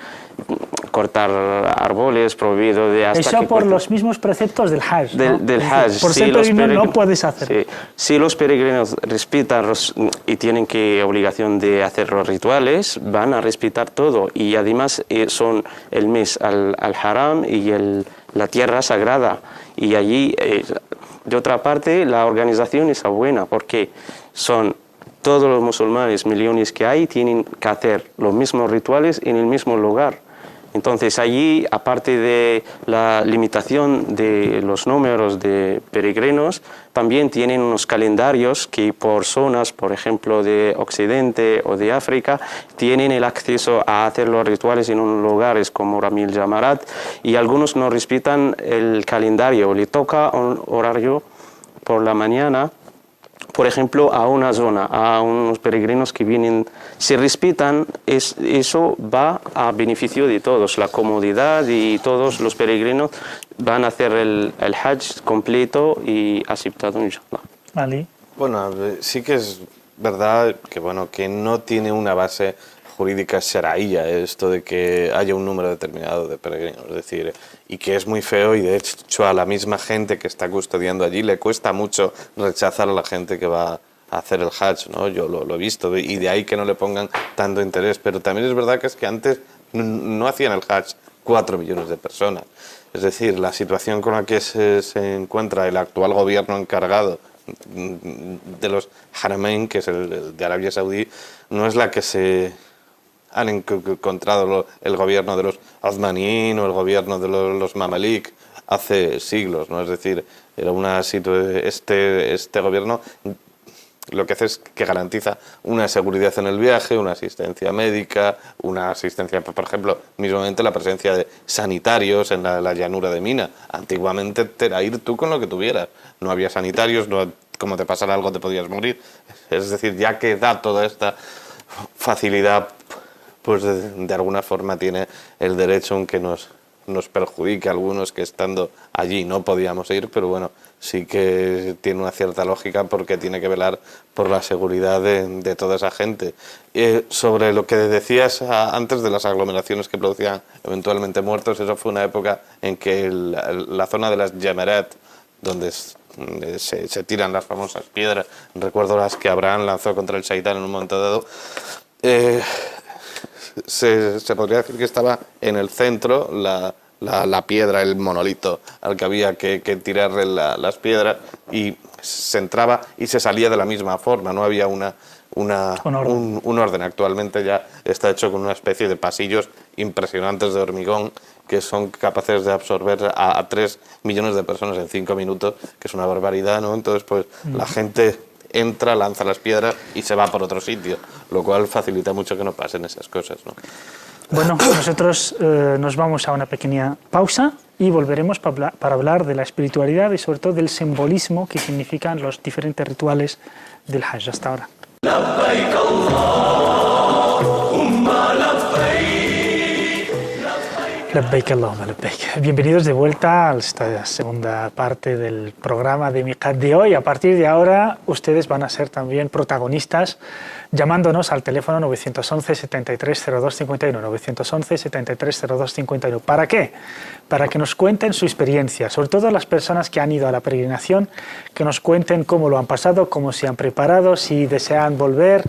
B: cortar árboles, prohibido de...
A: Eso por los mismos preceptos del Hajj, ¿no?
B: Del Hajj.
A: Por ser peregrino no puedes hacerlo.
B: Sí. Si los peregrinos respetan y tienen obligación de hacer los rituales, van a respetar todo. Y además son el mes al-Haram y la tierra sagrada. Y allí, de otra parte, la organización es buena porque son todos los musulmanes, millones que hay, tienen que hacer los mismos rituales en el mismo lugar. Entonces allí, aparte de la limitación de los números de peregrinos, también tienen unos calendarios que por zonas, por ejemplo, de Occidente o de África, tienen el acceso a hacer los rituales en unos lugares como Ramil Jamarat, y algunos no respetan el calendario, le toca un horario por la mañana, por ejemplo, a una zona, a unos peregrinos que vienen, si respetan, eso va a beneficio de todos, la comodidad, y todos los peregrinos van a hacer el Hajj completo y aceptado, inshallah.
A: Ali.
C: Bueno, sí que es verdad que, bueno, que no tiene una base jurídica sharaía esto de que haya un número determinado de peregrinos, es decir, y que es muy feo, y de hecho a la misma gente que está custodiando allí le cuesta mucho rechazar a la gente que va a hacer el Hajj, ¿no? Yo lo he visto, y de ahí que no le pongan tanto interés, pero también es verdad que es que antes no hacían el Hajj 4 millones de personas, es decir, la situación con la que se encuentra el actual gobierno encargado de los Haramain, que es el de Arabia Saudí, no es la que se han encontrado el gobierno de los Osmanín o el gobierno de los Mamalik hace siglos, ¿no? Es decir, era este gobierno lo que hace es que garantiza una seguridad en el viaje, una asistencia médica, una asistencia, por ejemplo, mismamente la presencia de sanitarios en la llanura de Mina. Antiguamente te era ir tú con lo que tuvieras, no había sanitarios, como te pasara algo te podías morir. Es decir, ya que da toda esta facilidad, pues de alguna forma tiene el derecho, aunque nos perjudique a algunos que estando allí no podíamos ir, pero bueno, sí que tiene una cierta lógica porque tiene que velar por la seguridad de toda esa gente. Sobre lo que decías antes de las aglomeraciones que producían eventualmente muertos, eso fue una época en que la zona de las Jamarat, donde se tiran las famosas piedras, recuerdo las que Abraham lanzó contra el Shaitán en un momento dado, se podría decir que estaba en el centro la piedra, el monolito al que había que tirarle las piedras, y se entraba y se salía de la misma forma, no había un orden. Actualmente ya está hecho con una especie de pasillos impresionantes de hormigón que son capaces de absorber a 3 millones de personas en 5 minutos, que es una barbaridad, ¿no? Entonces, pues la gente entra, lanza las piedras y se va por otro sitio, lo cual facilita mucho que no pasen esas cosas, ¿no?
A: Bueno, nosotros nos vamos a una pequeña pausa y volveremos para hablar de la espiritualidad y sobre todo del simbolismo que significan los diferentes rituales del Hajj. Hasta ahora. Labbaik Allahumma labbaik. Bienvenidos de vuelta a esta segunda parte del programa de Miqat de hoy. A partir de ahora, ustedes van a ser también protagonistas llamándonos al teléfono 911 73 02 51. 911 73 02 51. ¿Para qué? Para que nos cuenten su experiencia, sobre todo las personas que han ido a la peregrinación, que nos cuenten cómo lo han pasado, cómo se han preparado, si desean volver,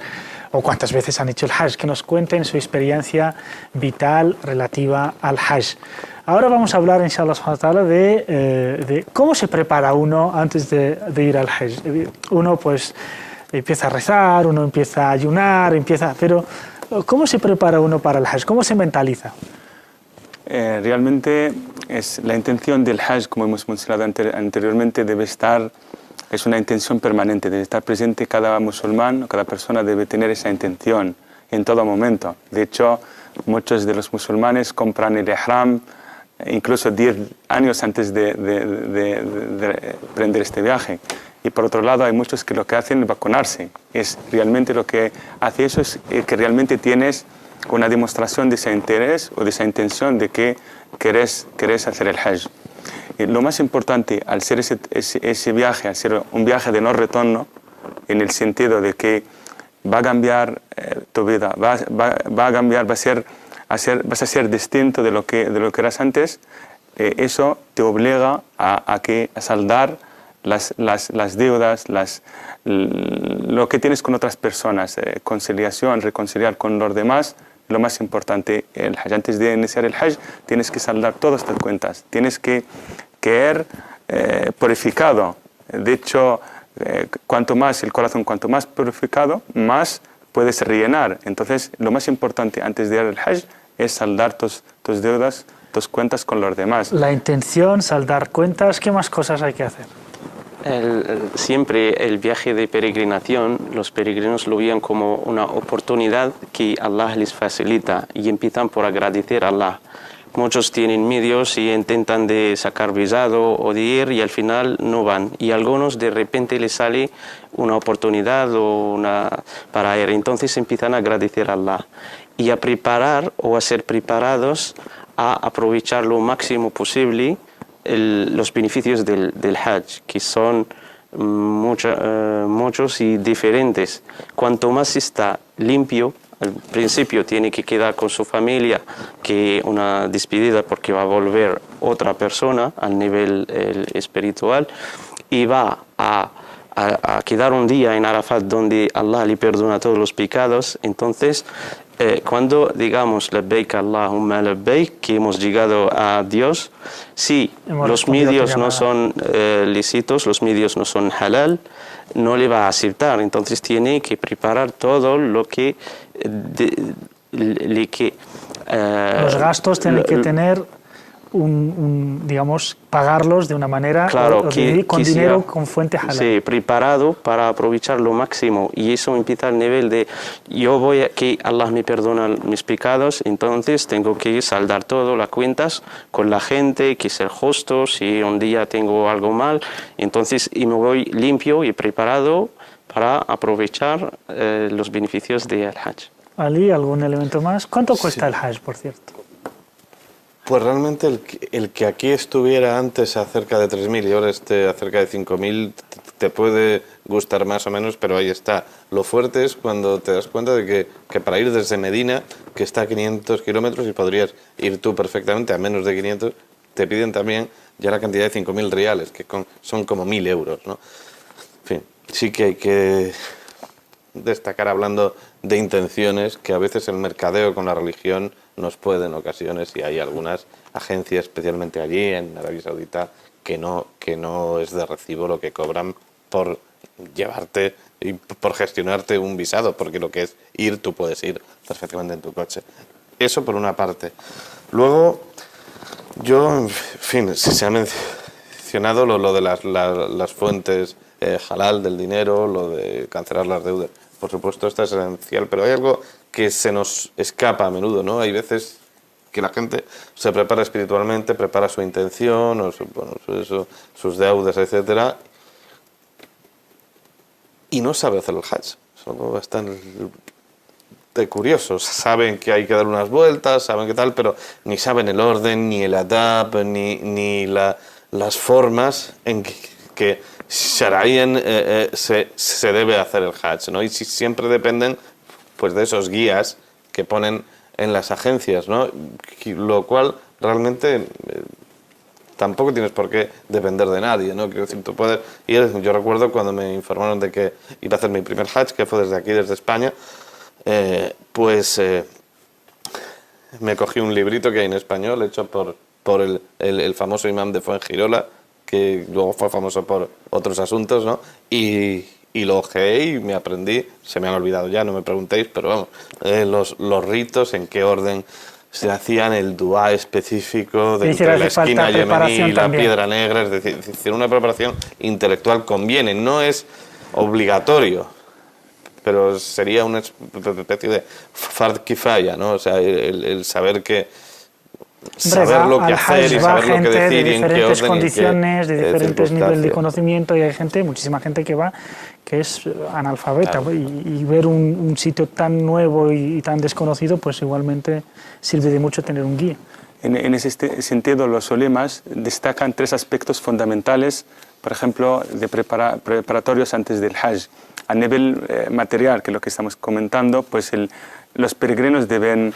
A: o cuántas veces han hecho el Hajj, que nos cuenten su experiencia vital relativa al Hajj. Ahora vamos a hablar, inshallah, de cómo se prepara uno antes de ir al Hajj. Uno pues empieza a rezar, uno empieza a ayunar, pero ¿cómo se prepara uno para el Hajj? ¿Cómo se mentaliza?
D: Realmente la intención del Hajj, como hemos mencionado anteriormente, es una intención permanente, debe estar presente cada musulmán o cada persona debe tener esa intención en todo momento. De hecho, muchos de los musulmanes compran el ihram incluso 10 años antes de emprender este viaje. Y por otro lado, hay muchos que lo que hacen es vacunarse. Es realmente lo que hace eso es que realmente tienes una demostración de ese interés o de esa intención de que querés hacer el Hajj. Lo más importante al ser ese viaje, al ser un viaje de no retorno, en el sentido de que va a cambiar tu vida, va a cambiar, vas a ser distinto de lo que eras antes, eso te obliga a saldar las deudas, lo que tienes con otras personas, conciliación, reconciliar con los demás. Lo más importante, el Hajj, antes de iniciar el Hajj, tienes que saldar todas estas cuentas, tienes que caer purificado. De hecho, cuanto más el corazón, cuanto más purificado, más puedes rellenar. Entonces, lo más importante antes de ir al Hajj es saldar tus deudas, tus cuentas con los demás.
A: La intención, saldar cuentas, ¿qué más cosas hay que hacer?
B: Siempre el viaje de peregrinación, los peregrinos lo veían como una oportunidad que Allah les facilita y empiezan por agradecer a Allah. Muchos tienen medios y intentan de sacar visado o de ir y al final no van. Y a algunos de repente les sale una oportunidad para ir. Entonces empiezan a agradecer a Allah y a preparar o a ser preparados a aprovechar lo máximo posible los beneficios del Hajj, que son muchos y diferentes. Cuanto más está limpio, al principio tiene que quedar con su familia, que una despedida porque va a volver otra persona al nivel espiritual, y va a quedar un día en Arafat donde Allah le perdona todos los pecados. Entonces, cuando digamos labbaik Allahumma labbaik, que hemos llegado a Dios, si los medios no son lícitos, los medios no son halal, no le va a aceptar. Entonces tiene que preparar todo lo que
A: los gastos tienen que tener digamos, pagarlos de una manera,
B: claro,
A: con dinero, con fuente halal.
B: Sí, preparado para aprovechar lo máximo. Y eso empieza al nivel de que Allah me perdona mis pecados, entonces tengo que saldar todo, las cuentas con la gente, que ser justo, si un día tengo algo mal, entonces y me voy limpio y preparado para aprovechar los beneficios del Hajj.
A: Ali, ¿algún elemento más? ¿Cuánto cuesta el Hajj, por cierto?
C: Pues realmente el que aquí estuviera antes a cerca de 3.000 y ahora esté a cerca de 5.000 te puede gustar más o menos, pero ahí está. Lo fuerte es cuando te das cuenta de que para ir desde Medina, que está a 500 kilómetros y podrías ir tú perfectamente a menos de 500, te piden también ya la cantidad de 5.000 riales, que son como 1.000 euros, ¿no? En fin, sí que hay que destacar, hablando de intenciones, que a veces el mercadeo con la religión nos puede en ocasiones, y hay algunas agencias, especialmente allí en Arabia Saudita, que no es de recibo lo que cobran por llevarte y por gestionarte un visado, porque lo que es ir, tú puedes ir perfectamente en tu coche. Eso por una parte. Luego, yo, en fin, se ha mencionado lo de las fuentes halal del dinero, lo de cancelar las deudas. Por supuesto, esto es esencial, pero hay algo que se nos escapa a menudo, ¿no? Hay veces que la gente se prepara espiritualmente, prepara su intención, o sus deudas, etcétera, y no sabe hacer el Hajj. Son bastante curiosos. Saben que hay que dar unas vueltas, saben qué tal, pero ni saben el orden, ni el adab, ni las formas en que Shar'ían se debe hacer el Hajj, ¿no? Y siempre dependen pues de esos guías que ponen en las agencias, ¿no? Lo cual realmente tampoco tienes por qué depender de nadie, ¿no? Quiero decir, tú puedes ir. Yo recuerdo cuando me informaron de que iba a hacer mi primer Hajj, que fue desde aquí, desde España, me cogí un librito que hay en español hecho por el famoso imam de Fuengirola, que luego fue famoso por otros asuntos, ¿no? Y lo ojeé y me aprendí, se me han olvidado ya, no me preguntéis, pero vamos, los ritos, en qué orden se hacían el duá específico de
A: Es decir,
C: entre la
A: hace falta
C: esquina yemení y
A: preparación
C: la
A: también.
C: piedra negra, es decir, una preparación intelectual conviene, no es obligatorio, pero sería una especie de fard kifaya, ¿no? O sea, el saber que saber lo que hacer y saber lo que decir y en qué
A: de diferentes
C: orden
A: condiciones,
C: y en
A: de
C: qué
A: diferentes niveles de
C: circunstancias.
A: conocimiento, y hay gente, muchísima gente que va que es analfabeta,
C: Claro.
A: y ver un sitio tan nuevo y tan desconocido, pues igualmente sirve de mucho tener un guía.
D: En ese sentido, los ulemas destacan 3 aspectos fundamentales, por ejemplo, de preparatorios antes del Hajj. A nivel material, que es lo que estamos comentando, pues los peregrinos deben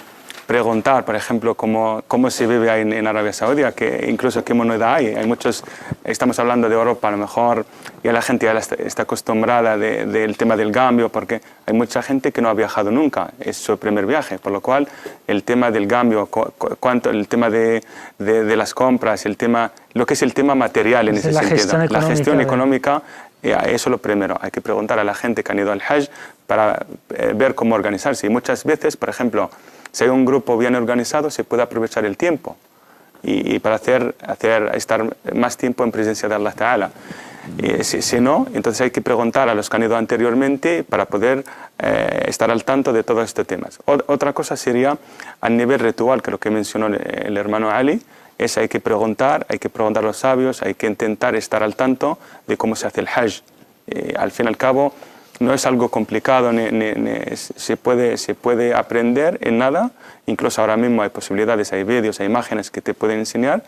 D: preguntar, por ejemplo, cómo se vive ahí en Arabia Saudí, que incluso qué moneda hay. Hay muchos, estamos hablando de Europa, a lo mejor ya la gente ya está acostumbrada del tema del cambio, porque hay mucha gente que no ha viajado nunca, es su primer viaje, por lo cual el tema del cambio, el tema de las compras, lo que es el tema material en ese sentido, la gestión económica. Eso es lo primero, hay que preguntar a la gente que han ido al Hajj para ver cómo organizarse. Y muchas veces, por ejemplo, si hay un grupo bien organizado, se puede aprovechar el tiempo y para estar más tiempo en presencia de Allah Ta'ala. Si no, entonces hay que preguntar a los que han ido anteriormente para poder estar al tanto de todos estos temas. Otra cosa sería a nivel ritual, que lo que mencionó el hermano Ali, hay que preguntar a los sabios, hay que intentar estar al tanto de cómo se hace el Hajj. Al fin y al cabo, no es algo complicado, se puede aprender en nada. Incluso ahora mismo hay posibilidades, hay vídeos, hay imágenes que te pueden enseñar.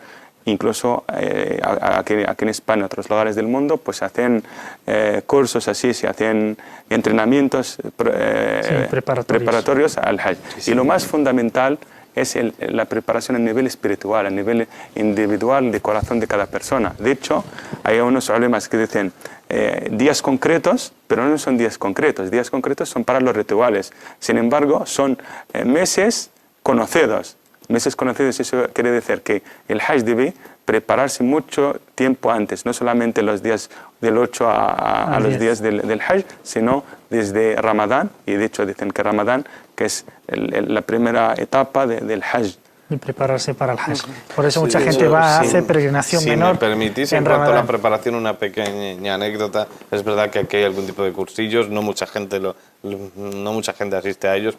D: Incluso aquí en España, en otros lugares del mundo, pues se hacen cursos así, se hacen entrenamientos preparatorios al Hajj. Y lo más fundamental es la preparación a nivel espiritual, a nivel individual de corazón de cada persona. De hecho, hay unos ulemas que dicen días concretos, pero no son días concretos son para los rituales. Sin embargo, son meses conocidos. Meses conocidos, eso quiere decir que el Hajj debe prepararse mucho tiempo antes, no solamente los días del 8 a los días del Hajj, sino desde Ramadán, y de hecho dicen que Ramadán, que es la primera etapa del Hajj.
A: Y prepararse para el Hajj. Por eso mucha gente va a hacer peregrinación menor.
C: Si me permitís, en cuanto a la preparación, una pequeña anécdota. Es verdad que aquí hay algún tipo de cursillos, no mucha gente asiste a ellos,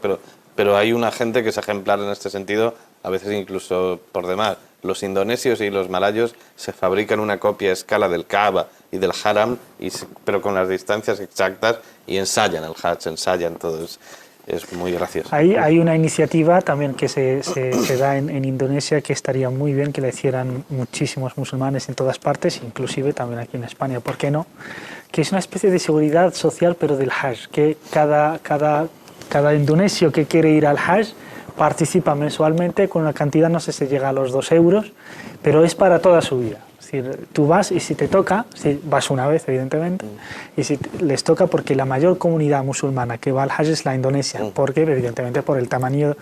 C: pero hay una gente que es ejemplar en este sentido, a veces incluso por demás. Los indonesios y los malayos se fabrican una copia a escala del Kaaba y del Haram, pero con las distancias exactas, y ensayan el Hajj, ensayan todo. Es muy gracioso.
A: Hay una iniciativa también que se da en Indonesia, que estaría muy bien que la hicieran muchísimos musulmanes en todas partes, inclusive también aquí en España, ¿por qué no? Que es una especie de seguridad social, pero del Hajj, que cada indonesio que quiere ir al Hajj participa mensualmente con una cantidad, no sé si llega a los 2 euros, pero es para toda su vida. Es decir, tú vas y si te toca, si vas una vez evidentemente, y si les toca, porque la mayor comunidad musulmana que va al Hajj es la Indonesia, porque evidentemente por el tamaño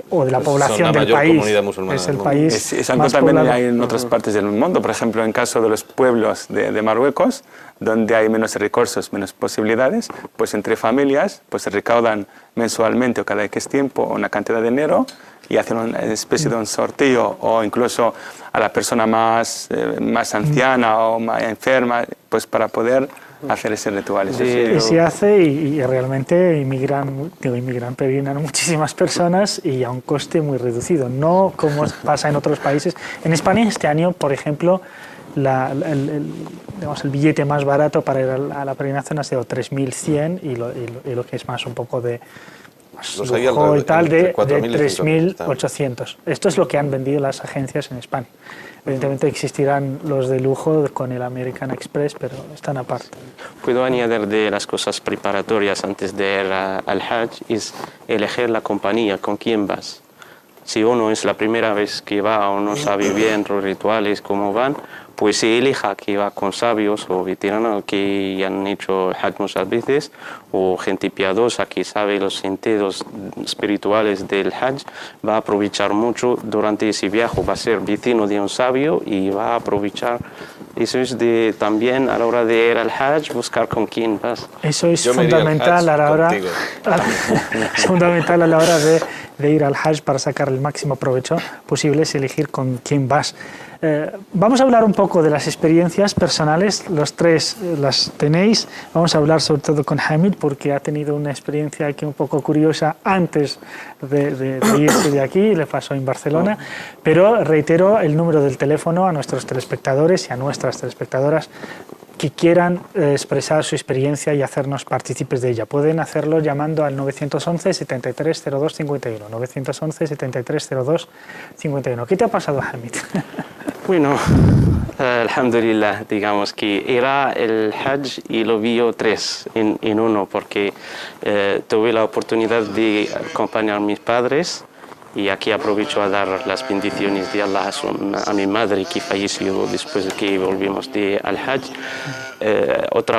A: o de la población del país, es el país
D: es algo
A: más
D: también
A: poblado.
D: hay en otras partes del mundo, por ejemplo en caso de los pueblos de Marruecos, donde hay menos recursos, menos posibilidades, pues entre familias pues se recaudan mensualmente o cada X tiempo una cantidad de dinero y hacen una especie de un sorteo, o incluso a la persona más anciana o más enferma, pues para poder hacer ese ritual.
A: Y se hace y realmente peregrinan muchísimas personas y a un coste muy reducido, no como pasa en otros países. En España este año, por ejemplo, el billete más barato para ir a la peregrinación ha sido 3.100 y lo que es más un poco de lujo y tal de 3.800. Esto es lo que han vendido las agencias en España. Evidentemente existirán los de lujo con el American Express, pero están aparte.
B: Puedo añadir de las cosas preparatorias antes de ir al Hajj, es elegir la compañía, con quién vas. Si uno es la primera vez que va o no sabe bien los rituales, cómo van, pues se elija que va con sabios o veteranos que ya han hecho el Hajj muchas veces, o gente piadosa que sabe los sentidos espirituales del Hajj va a aprovechar mucho durante ese viaje, va a ser vecino de un sabio y va a aprovechar. Eso es también a la hora de ir al Hajj, buscar con quién vas.
A: Eso es
C: Yo me iría al
A: fundamental
C: Hajj
A: a la hora,
C: contigo.
A: es fundamental a la hora de ir al Hajj para sacar el máximo provecho posible, es elegir con quién vas. Vamos a hablar un poco de las experiencias personales, los tres las tenéis. Vamos a hablar sobre todo con Hamid porque ha tenido una experiencia aquí un poco curiosa antes de irse de aquí, le pasó en Barcelona, pero reitero el número del teléfono a nuestros telespectadores y a nuestras telespectadoras que quieran expresar su experiencia y hacernos partícipes de ella. Pueden hacerlo llamando al 911 73 02 51. 911 73 02 51. ¿Qué te ha pasado, Hamid?
B: Bueno, alhamdulillah, digamos que era el Hajj y lo vi tres en uno, porque tuve la oportunidad de acompañar a mis padres y aquí aprovecho a dar las bendiciones de Allah a mi madre que falleció después de que volvimos al Hajj.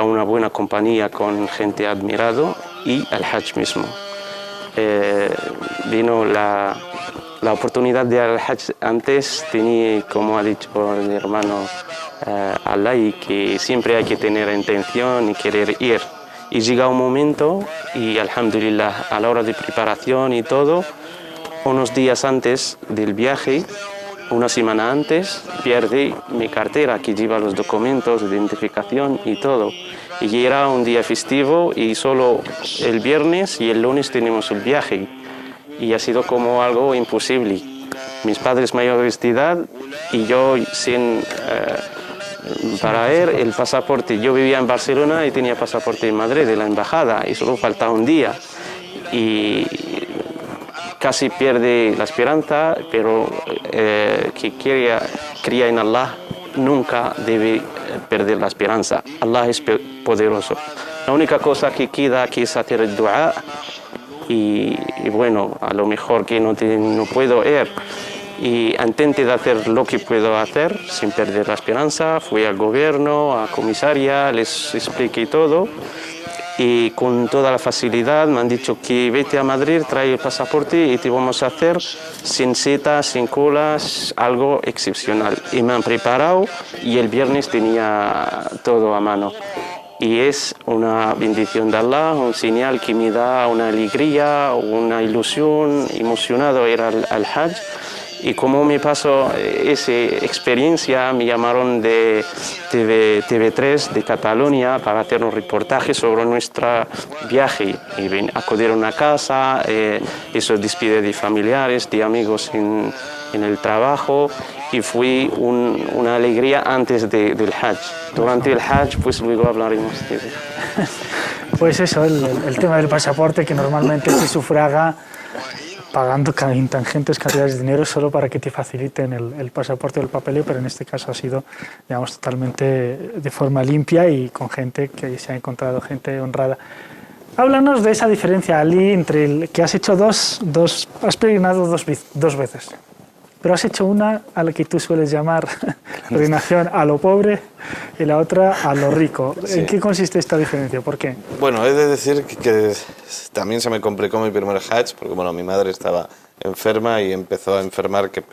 B: Una buena compañía con gente admirado y al Hajj mismo. Vino la oportunidad de ir al Hajj antes, tenía, como ha dicho mi hermano Allah, y que siempre hay que tener intención y querer ir. Y llega un momento y alhamdulillah, a la hora de preparación y todo, unos días antes del viaje, una semana antes, perdí mi cartera que lleva los documentos de identificación y todo. Y era un día festivo y solo el viernes y el lunes tenemos el viaje. Y ha sido como algo imposible. Mis padres mayores de edad y yo sin para ir el pasaporte. Yo vivía en Barcelona y tenía pasaporte en Madrid de la embajada y solo faltaba un día. Y casi pierde la esperanza, pero que cría en Allah nunca debe perder la esperanza. Allah es poderoso. La única cosa que queda aquí es hacer el dua y bueno, a lo mejor que no puedo ir y intenté de hacer lo que puedo hacer sin perder la esperanza. Fui al gobierno, a comisaría, les expliqué todo. Y con toda la facilidad me han dicho que vete a Madrid, trae el pasaporte y te vamos a hacer sin cita, sin colas, algo excepcional. Y me han preparado y el viernes tenía todo a mano. Y es una bendición de Allah, un señal que me da una alegría, una ilusión, emocionado ir al Hajj. Y como me pasó esa experiencia, me llamaron de TV3 de Cataluña para hacer un reportaje sobre nuestro viaje. Y acudieron a casa, hizo despide de familiares, de amigos en el trabajo. Y fue una alegría antes del Hajj. Durante el Hajj, pues luego hablaremos de eso.
A: Pues eso, el tema del pasaporte que normalmente se sufraga pagando intangentes cantidades de dinero solo para que te faciliten el pasaporte o el papeleo, pero en este caso ha sido, digamos, totalmente de forma limpia y con gente que se ha encontrado, gente honrada. Háblanos de esa diferencia, Ali, entre el que has hecho has peregrinado dos veces, pero has hecho una a la que tú sueles llamar peregrinación a lo pobre y la otra a lo rico.
C: Sí.
A: ¿En qué consiste esta diferencia? ¿Por qué?
C: Bueno, he de decir que también se me complicó mi primer Hajj, porque bueno, mi madre estaba enferma y empezó a enfermar, que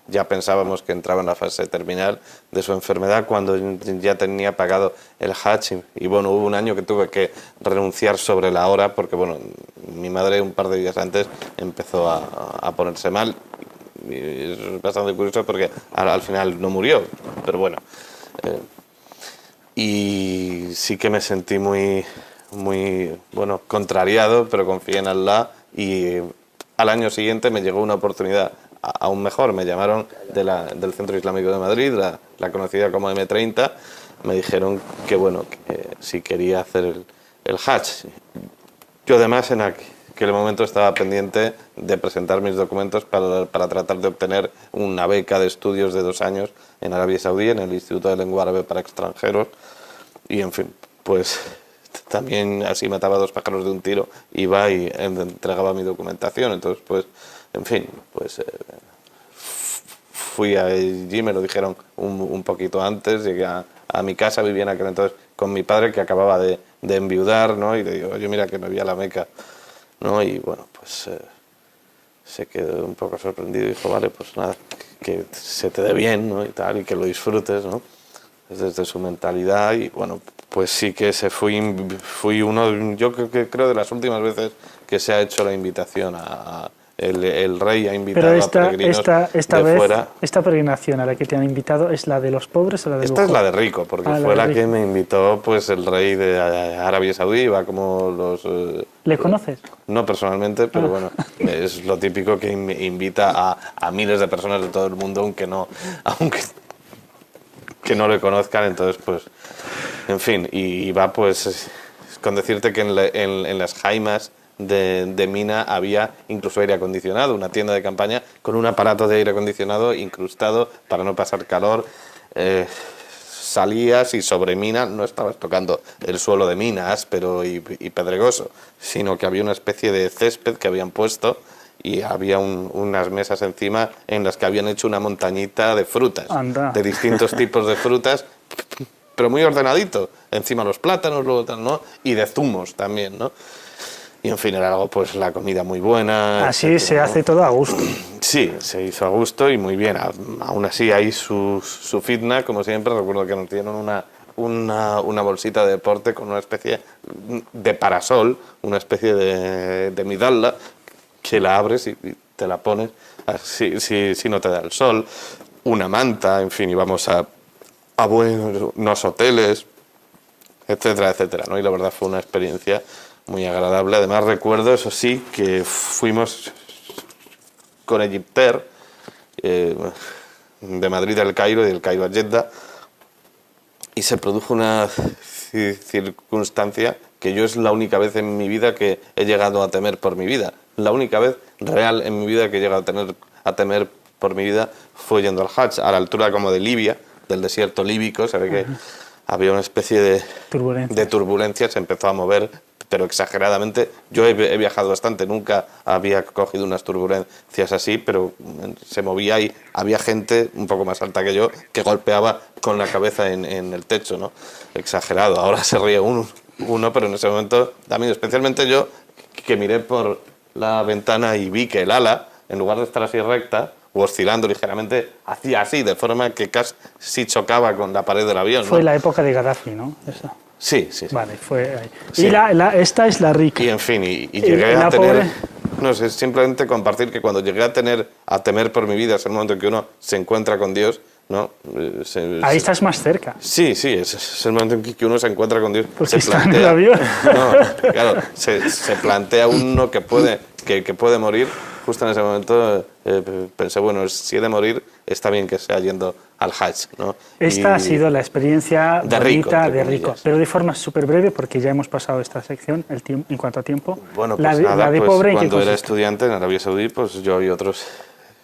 C: ya pensábamos que entraba en la fase terminal de su enfermedad cuando ya tenía pagado el Hajj. Y bueno, hubo un año que tuve que renunciar sobre la hora, porque bueno, mi madre un par de días antes empezó a ponerse mal. Y es bastante curioso porque al final no murió, pero bueno. Y sí que me sentí muy bueno, contrariado, pero confié en Allah y al año siguiente me llegó una oportunidad aún mejor. Me llamaron del Centro Islámico de Madrid, la conocida como M30, me dijeron que bueno, que si quería hacer el Hajj. Yo además en aquel momento estaba pendiente de presentar mis documentos para tratar de obtener una beca de estudios de 2 años en Arabia Saudí, en el Instituto de Lengua Árabe para Extranjeros. Y en fin, pues también así mataba 2 pájaros de un tiro, iba y entregaba mi documentación. Entonces, pues, en fin, pues fui allí, me lo dijeron un poquito antes, llegué a mi casa, vivía en aquel entonces con mi padre que acababa de de enviudar, ¿no? Y le digo, oye, mira que me voy a la Meca, ¿no? Y bueno, pues se quedó un poco sorprendido y dijo, vale, pues nada, que se te dé bien, ¿no? Y tal, y que lo disfrutes, ¿no? Desde su mentalidad. Y bueno, pues sí que fui uno, yo creo de las últimas veces que se ha hecho la invitación el rey ha invitado a peregrinos de
A: vez,
C: fuera.
A: ¿Esta peregrinación a la que te han invitado es la de los pobres o la de
C: Esta
A: lujo?
C: es la de rico, porque fue la que me invitó pues el rey de Arabia Saudí, va como los...
A: ¿Le conoces?
C: No personalmente, pero bueno, es lo típico que invita a miles de personas de todo el mundo, aunque que no le conozcan, entonces pues, en fin, y va pues, con decirte que en las jaimas de Mina había incluso aire acondicionado, una tienda de campaña con un aparato de aire acondicionado incrustado para no pasar calor. Salías y sobre Mina no estabas tocando el suelo de Mina, áspero y pedregoso, sino que había una especie de césped que habían puesto y había unas mesas encima en las que habían hecho una montañita de frutas, de distintos tipos de frutas, pero muy ordenadito. Encima los plátanos, luego tal, ¿no? Y de zumos también, ¿no? Y en fin, era algo, pues la comida muy buena.
A: Así
C: etcétera,
A: se
C: ¿no?
A: hace todo a gusto.
C: Sí, se hizo a gusto y muy bien. Aún así hay su fitna, como siempre. Recuerdo que nos dieron una bolsita de deporte con una especie de parasol, una especie de midalla, que la abres y te la pones si no te da el sol. Una manta, en fin, íbamos a buenos hoteles, etcétera, etcétera, ¿no? Y la verdad fue una experiencia muy agradable. Además recuerdo, eso sí, que fuimos con Egyptair de Madrid al Cairo y del Cairo a Jeddah, y se produjo una circunstancia que yo es la única vez en mi vida que he llegado a temer por mi vida. La única vez real en mi vida que he llegado a temer por mi vida fue yendo al Hajj, a la altura como de Libia, del desierto líbico. Se ve que había una especie de turbulencia, se empezó a mover, pero exageradamente. Yo he viajado bastante, nunca había cogido unas turbulencias así, pero se movía y había gente un poco más alta que yo que golpeaba con la cabeza en el techo, ¿no? Exagerado. Ahora se ríe uno, pero en ese momento también, especialmente yo, que miré por la ventana y vi que el ala, en lugar de estar así recta o oscilando ligeramente, hacía así, de forma que casi chocaba con la pared del avión, ¿no?
A: Fue la época de Gaddafi, ¿no? Eso.
C: Sí.
A: Vale, fue ahí.
C: Sí.
A: Y esta es la rica.
C: Y en fin, y llegué a tener... No sé, simplemente compartir que cuando llegué a temer por mi vida, es el momento en que uno se encuentra con Dios, ¿no?
A: Ahí estás más cerca.
C: Sí, es el momento en que uno se encuentra con Dios.
A: Porque está en el avión.
C: No, claro, se plantea uno que puede morir. Justo en ese momento pensé, bueno, si he de morir, está bien que sea yendo al Hajj, ¿no?
A: Esta ha sido la experiencia
C: de
A: bonita,
C: rico,
A: de rico, pero de forma súper breve, porque ya hemos pasado esta sección en cuanto a tiempo.
C: Bueno, pues
A: la de
C: pues
A: pobre,
C: cuando era estudiante en Arabia Saudí, pues yo y otros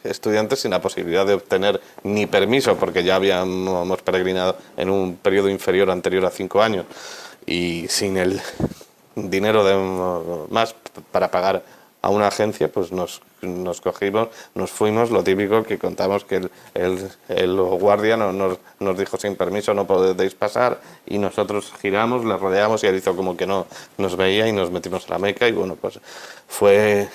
C: estudiantes sin la posibilidad de obtener ni permiso, porque ya habíamos peregrinado en un periodo inferior anterior a 5 años, y sin el dinero más para pagar a una agencia, pues nos cogimos, nos fuimos, lo típico que contamos que el guardia nos dijo sin permiso no podéis pasar, y nosotros giramos, le rodeamos y él hizo como que no nos veía y nos metimos a la Meca. Y bueno, pues fue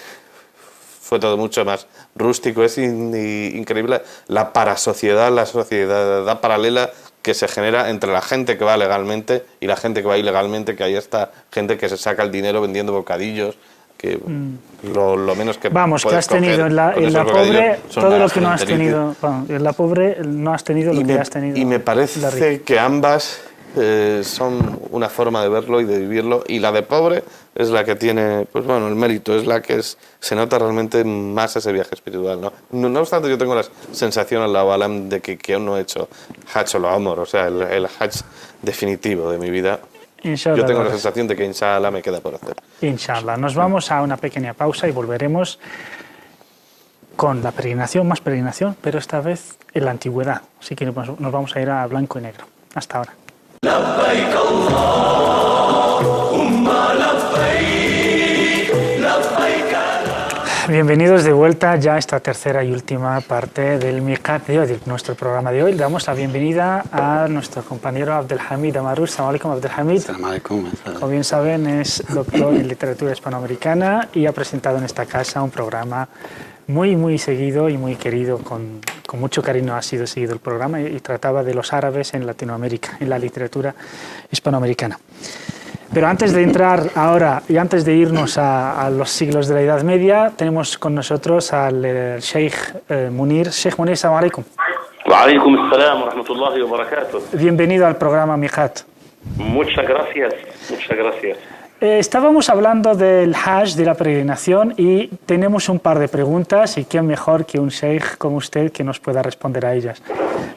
C: todo mucho más rústico. Es increíble la parasociedad, la sociedad paralela que se genera entre la gente que va legalmente y la gente que va ilegalmente, que hay esta gente que se saca el dinero vendiendo bocadillos, que lo menos que
A: vamos, que has tenido en la pobre todo lo que no has tenido. Bueno, en la pobre no has tenido lo que has tenido.
C: Y me parece que ambas son una forma de verlo y de vivirlo, y la de pobre es la que tiene, pues bueno, el mérito, es la que se nota realmente más ese viaje espiritual, ¿no? No obstante, yo tengo la sensación, Allahu Alam, de que aún no he hecho Hajj o Umrah, o sea, el Hajj definitivo de mi vida.
A: Inshallah,
C: yo tengo la sensación de que inshallah me queda por hacer.
A: Inshallah. Nos vamos a una pequeña pausa y volveremos con la peregrinación, más peregrinación, pero esta vez en la antigüedad. Así que nos vamos a ir a blanco y negro. Hasta ahora.
F: لبيك اللهم لبيك لبيك
A: Bienvenidos de vuelta ya a esta tercera y última parte del Miqat de hoy, de nuestro programa de hoy. Le damos la bienvenida a nuestro compañero Abdelhamid Amarou. Assalamu alaikum, Abdelhamid.
F: Assalamu alaikum.
A: Como bien saben, es doctor en literatura hispanoamericana y ha presentado en esta casa un programa muy seguido y muy querido, con mucho cariño ha sido seguido el programa, y trataba de los árabes en Latinoamérica, en la literatura hispanoamericana. Pero antes de entrar ahora y antes de irnos a los siglos de la Edad Media, tenemos con nosotros al Sheikh Munir. Sheikh Munir, assalamu alaikum.
G: Wa alaikum assalam wa rahmatullahi wa barakatuh.
A: Bienvenido al programa Miqat.
G: Muchas gracias, muchas gracias.
A: Estábamos hablando del Hajj, de la peregrinación, y tenemos un par de preguntas, y quién mejor que un Sheikh como usted que nos pueda responder a ellas.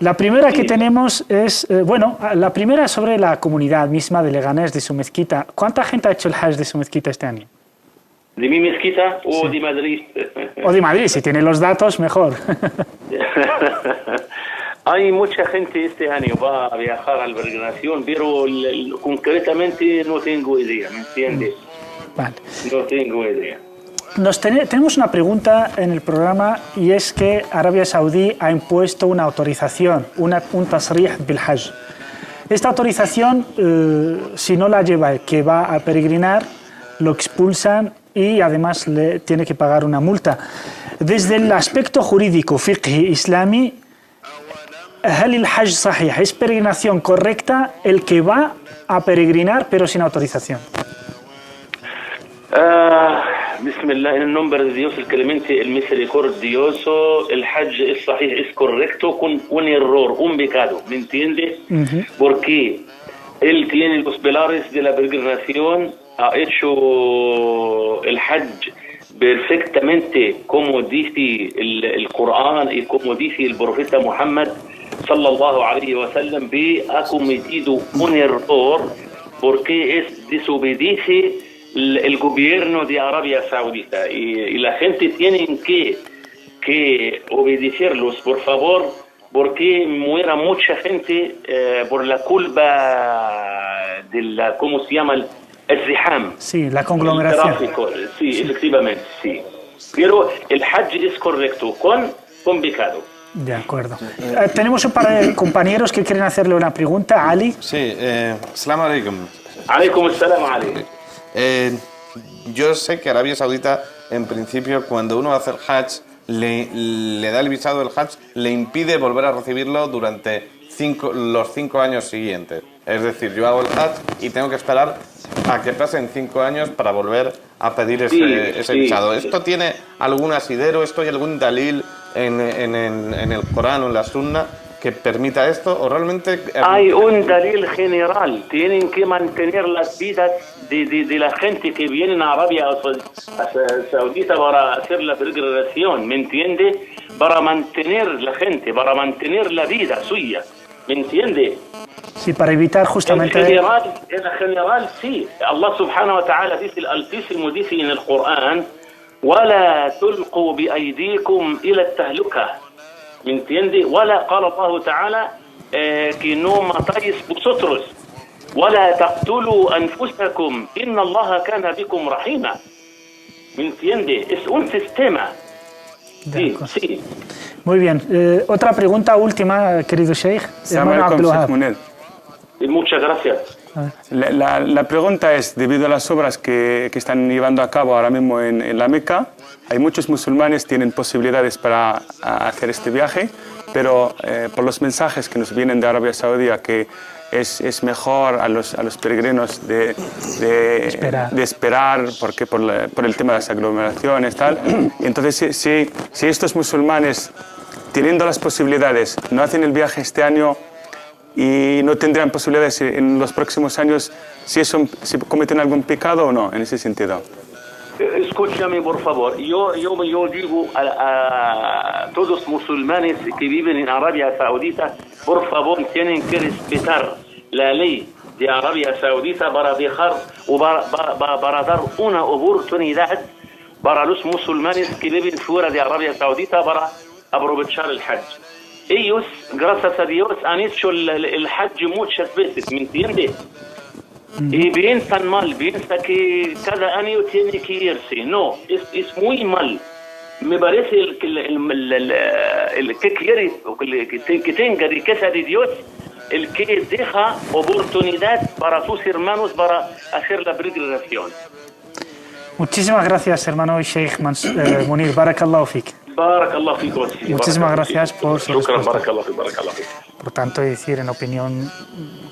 A: La primera que tenemos es, la primera sobre la comunidad misma de Leganés, de su mezquita. ¿Cuánta gente ha hecho el Hajj de su mezquita este año?
G: ¿De mi mezquita o de Madrid?
A: O de Madrid, si tiene los datos, mejor.
G: Hay mucha gente este año va a viajar a la peregrinación, pero concretamente no tengo idea, ¿me entiendes?
A: Vale.
G: No tengo idea.
A: Tenemos una pregunta en el programa, y es que Arabia Saudí ha impuesto una autorización, un tasrih bil hajj. Esta autorización, si no la lleva, que va a peregrinar, lo expulsan y además le tiene que pagar una multa. Desde el aspecto jurídico, fiqhi, islami, ¿hal el hajj sahih? ¿Es peregrinación correcta el que va a peregrinar pero sin autorización?
G: Bismillah, en el nombre de Dios, el clemente, el misericordioso, el hajj es sahih, es correcto con un error, un pecado, ¿me entiende? Porque él tiene los pilares de la peregrinación, ha hecho el hajj perfectamente como dice el Corán y como dice el profeta Muhammad sallallahu alayhi wa sallam, ha cometido un error porque es desobedece el gobierno de Arabia Saudita, y la gente tiene que obedecerlos, por favor, porque muera mucha gente por la culpa de la, ¿cómo se llama? El ziham.
A: Sí, la conglomeración.
G: El tráfico, sí, efectivamente, sí. Pero el hajj es correcto, con pecado.
A: De acuerdo. Tenemos un par de compañeros que quieren hacerle una pregunta. Ali.
C: Sí, Assalamu alaikum.
G: Alaikum assalam alaikum.
C: Yo sé que Arabia Saudita, en principio, cuando uno hace el Hajj, le da el visado del Hajj, le impide volver a recibirlo durante los 5 años siguientes. Es decir, yo hago el Hajj y tengo que esperar a que pasen 5 años para volver a pedir ese visado. ¿Esto tiene algún asidero? ¿Esto hay algún dalil en el Corán o en la Sunna que permita esto? ¿O realmente...?
G: Hay un dalil general. Tienen que mantener las vidas de la gente que viene a Arabia Saudita para hacer la peregrinación, ¿me entiende? Para mantener la gente, para mantener la vida suya, ¿me entiende?
A: Sí, para evitar justamente...
G: En general, sí. Allah subhanahu wa ta'ala dice, el Altísimo dice en el Corán, وَلَا تُلْقُوا بِأَيْدِيكُمْ إِلَى التَّهْلُكَةِ. ¿Me entiende? وَلَا قال الله تعالى que no matáis vosotros. وَلَا تَقْتُلُوا أَنفُسَكُمْ إِنَّ اللَّهَ كَانَ بِكُمْ رَحِيمًا. ¿Me entiende? Es un sistema. Sí, sí.
A: Muy bien. Otra pregunta última, querido Sheikh. Hermano Abdelwahab.
G: Muchas gracias.
D: La pregunta es, debido a las obras que están llevando a cabo ahora mismo en la Meca, hay muchos musulmanes que tienen posibilidades para hacer este viaje, pero por los mensajes que nos vienen de Arabia Saudí, que es mejor a los peregrinos de esperar porque por el tema de las aglomeraciones, tal. Entonces, si estos musulmanes, teniendo las posibilidades, no hacen el viaje este año y no tendrán posibilidades en los próximos años, si cometen algún pecado o no, en ese sentido.
G: Escúchame, por favor. Yo digo a todos los musulmanes que viven en Arabia Saudita, por favor, tienen que respetar la ley de Arabia Saudita para dejar o para dar una oportunidad para los musulmanes que viven fuera de Arabia Saudita para aprovechar el Hajj. Ellos, gracias a Dios, han hecho el Hajj muchas veces, ¿me entiendes? Y piensan mal, piensan que cada año tiene que irse. No, es muy mal. me parece el que quiere o que tenga riqueza de Dios, el que deja oportunidad para sus hermanos para hacer la peregrinación.
A: Muchísimas gracias, hermano Sheikh Munir. Barakallahu fik.
G: Barakallahu fik.
A: Muchísimas gracias por su respuesta.
G: Barakallahu fik.
A: Por tanto, decir, en opinión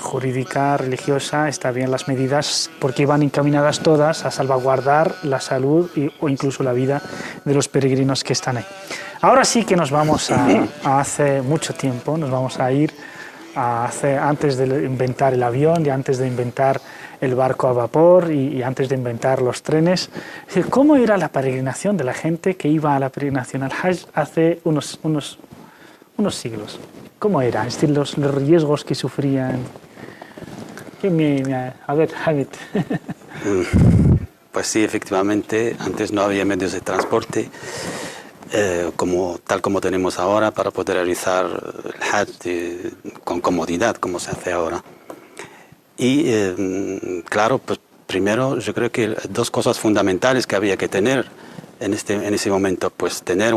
A: jurídica, religiosa, está bien las medidas porque van encaminadas todas a salvaguardar la salud o incluso la vida de los peregrinos que están ahí. Ahora sí que nos vamos a hace mucho tiempo, nos vamos a ir antes de inventar el avión y antes de inventar el barco a vapor y antes de inventar los trenes. Es decir, ¿cómo era la peregrinación de la gente que iba a la peregrinación al Hajj hace unos siglos? ¿Cómo era? Es decir, los riesgos que sufrían. A ver, Hamid.
F: Pues sí, efectivamente, antes no había medios de transporte tal como tenemos ahora para poder realizar el Hajj con comodidad, como se hace ahora. Y claro, pues primero yo creo que dos cosas fundamentales que había que tener en ese momento, pues tener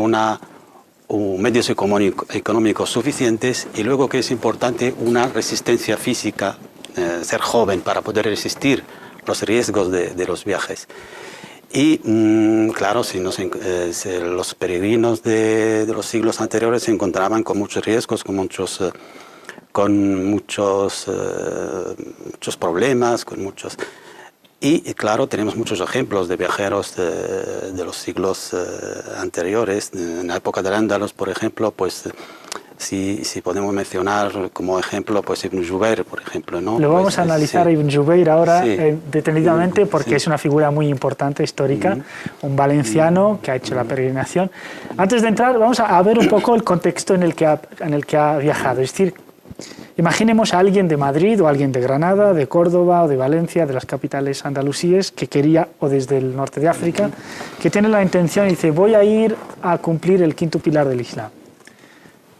F: medios económicos suficientes y luego que es importante una resistencia física, ser joven para poder resistir los riesgos de los viajes. Y claro, los peregrinos de los siglos anteriores se encontraban con muchos riesgos, con muchos problemas, Y claro, tenemos muchos ejemplos de viajeros de los siglos anteriores. En la época del Andalus, por ejemplo, pues si podemos mencionar como ejemplo, pues Ibn Jubayr, por ejemplo, ¿no?
A: Lo vamos a analizar a Ibn Jubayr ahora detenidamente porque es una figura muy importante, histórica, un valenciano que ha hecho la peregrinación. Antes de entrar, vamos a ver un poco el contexto en el que ha viajado. Es decir, imaginemos a alguien de Madrid o alguien de Granada, de Córdoba o de Valencia, de las capitales andalusíes, que quería, o desde el norte de África, que tiene la intención y dice, voy a ir a cumplir el quinto pilar del Islam.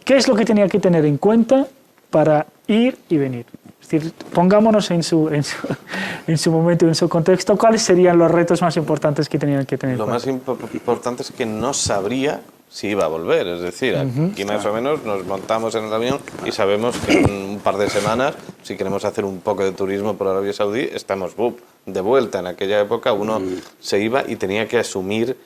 A: ¿Qué es lo que tenía que tener en cuenta para ir y venir? Es decir, pongámonos en su momento, en su contexto, ¿cuáles serían los retos más importantes que tenían que tener en cuenta?
C: Lo más importante es que no sabría si iba a volver, es decir, aquí más o menos nos montamos en el avión y sabemos que en un par de semanas, si queremos hacer un poco de turismo por Arabia Saudí, estamos de vuelta. En aquella época uno se iba y tenía que asumir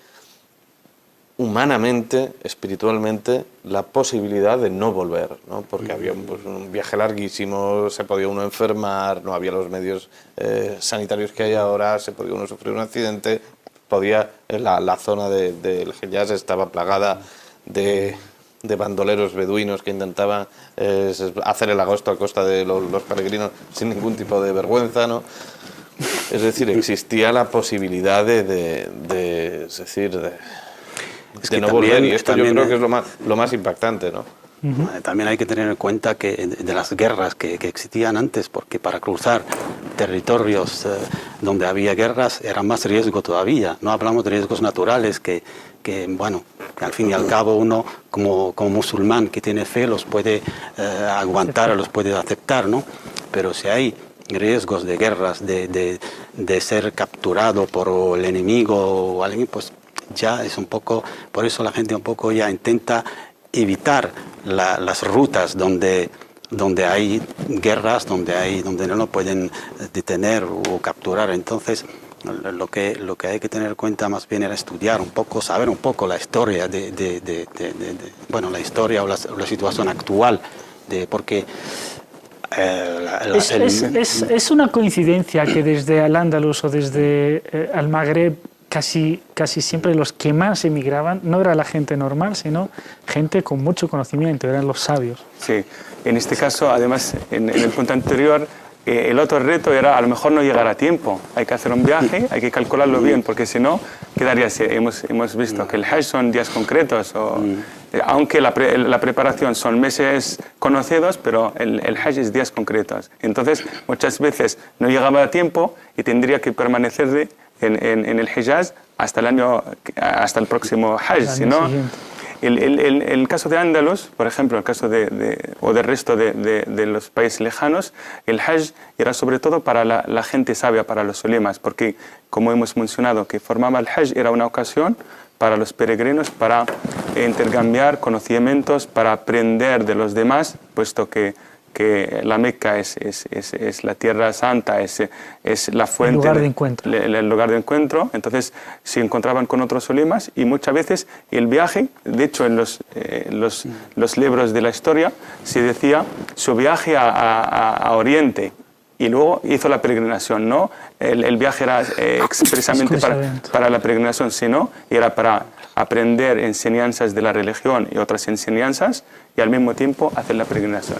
C: humanamente, espiritualmente, la posibilidad de no volver, ¿no? Porque había un viaje larguísimo, se podía uno enfermar, no había los medios sanitarios que hay ahora, se podía uno sufrir un accidente, la zona del Hejaz estaba plagada de bandoleros beduinos que intentaban hacer el agosto a costa de los peregrinos sin ningún tipo de vergüenza, ¿no? Es decir, existía la posibilidad de no volver, y esto yo creo que es lo más impactante, ¿no?
F: También hay que tener en cuenta que de las guerras que existían antes, porque para cruzar territorios donde había guerras era más riesgo todavía. No hablamos de riesgos naturales que al fin y al cabo uno como musulmán que tiene fe los puede aguantar, los puede aceptar, ¿no? Pero si hay riesgos de guerras, de ser capturado por el enemigo o alguien, pues ya es un poco, por eso la gente un poco ya intenta evitar las rutas donde hay guerras, donde no lo pueden detener o capturar. Entonces lo que hay que tener en cuenta más bien era estudiar un poco, saber un poco la historia la historia o la situación actual, porque
A: es una coincidencia que desde Al-Ándalus o desde el Magreb casi siempre los que más emigraban no era la gente normal, sino gente con mucho conocimiento, eran los sabios.
D: Sí, en este caso, además, en el punto anterior, el otro reto era a lo mejor no llegar a tiempo. Hay que hacer un viaje, hay que calcularlo bien, porque si no, quedaría así. Hemos visto que el Hajj son días concretos, aunque la preparación son meses conocidos, pero el Hajj es días concretos. Entonces, muchas veces no llegaba a tiempo y tendría que permanecer en el Hejaz hasta el próximo Hajj. Si no, el caso de Andalus, por ejemplo, el caso o del resto de los países lejanos, el Hajj era sobre todo para la gente sabia, para los ulemas, porque como hemos mencionado, que formaba el Hajj era una ocasión para los peregrinos para intercambiar conocimientos, para aprender de los demás, puesto que la Meca es la tierra santa, es la fuente,
A: el lugar de encuentro.
D: El lugar de encuentro. Entonces se encontraban con otros ulemas y muchas veces el viaje, de hecho en los libros de la historia se decía su viaje a Oriente y luego hizo la peregrinación, no el viaje era expresamente para la peregrinación, sino era para aprender enseñanzas de la religión y otras enseñanzas y al mismo tiempo hacer la peregrinación.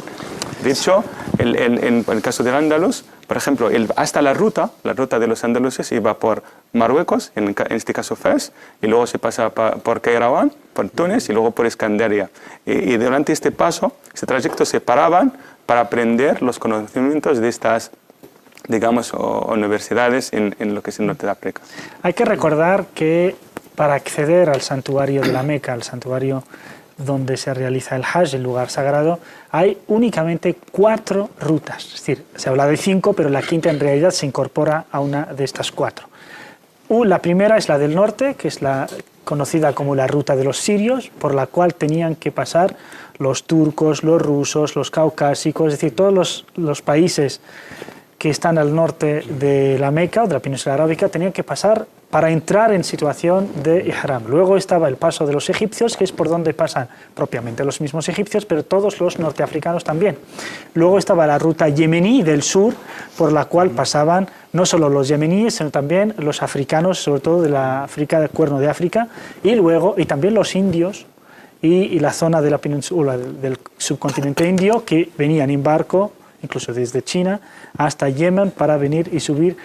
D: De hecho, en el caso del Andaluz, por ejemplo, hasta la ruta de los andaluces iba por Marruecos, en este caso Fez, y luego se pasa por Kairouan, por Túnez y luego por Escandria. Y durante este trayecto se paraban para aprender los conocimientos de estas, digamos, universidades en lo que es el norte de África.
A: Hay que recordar que para acceder al santuario de la Meca, al santuario donde se realiza el Hajj, el lugar sagrado, hay únicamente 4 rutas. Es decir, se habla de 5, pero la quinta en realidad se incorpora a una de estas 4. La primera es la del norte, que es la conocida como la ruta de los sirios, por la cual tenían que pasar los turcos, los rusos, los caucásicos, es decir, todos los países que están al norte de la Meca o de la península arábica tenían que pasar para entrar en situación de ihram. Luego estaba el paso de los egipcios, que es por donde pasan propiamente los mismos egipcios, pero todos los norteafricanos también. Luego estaba la ruta yemení del sur, por la cual pasaban no solo los yemeníes, sino también los africanos, sobre todo de la África, del Cuerno de África, y también los indios y la zona de la península del subcontinente indio, que venían en barco, incluso desde China hasta Yemen, para venir y subir,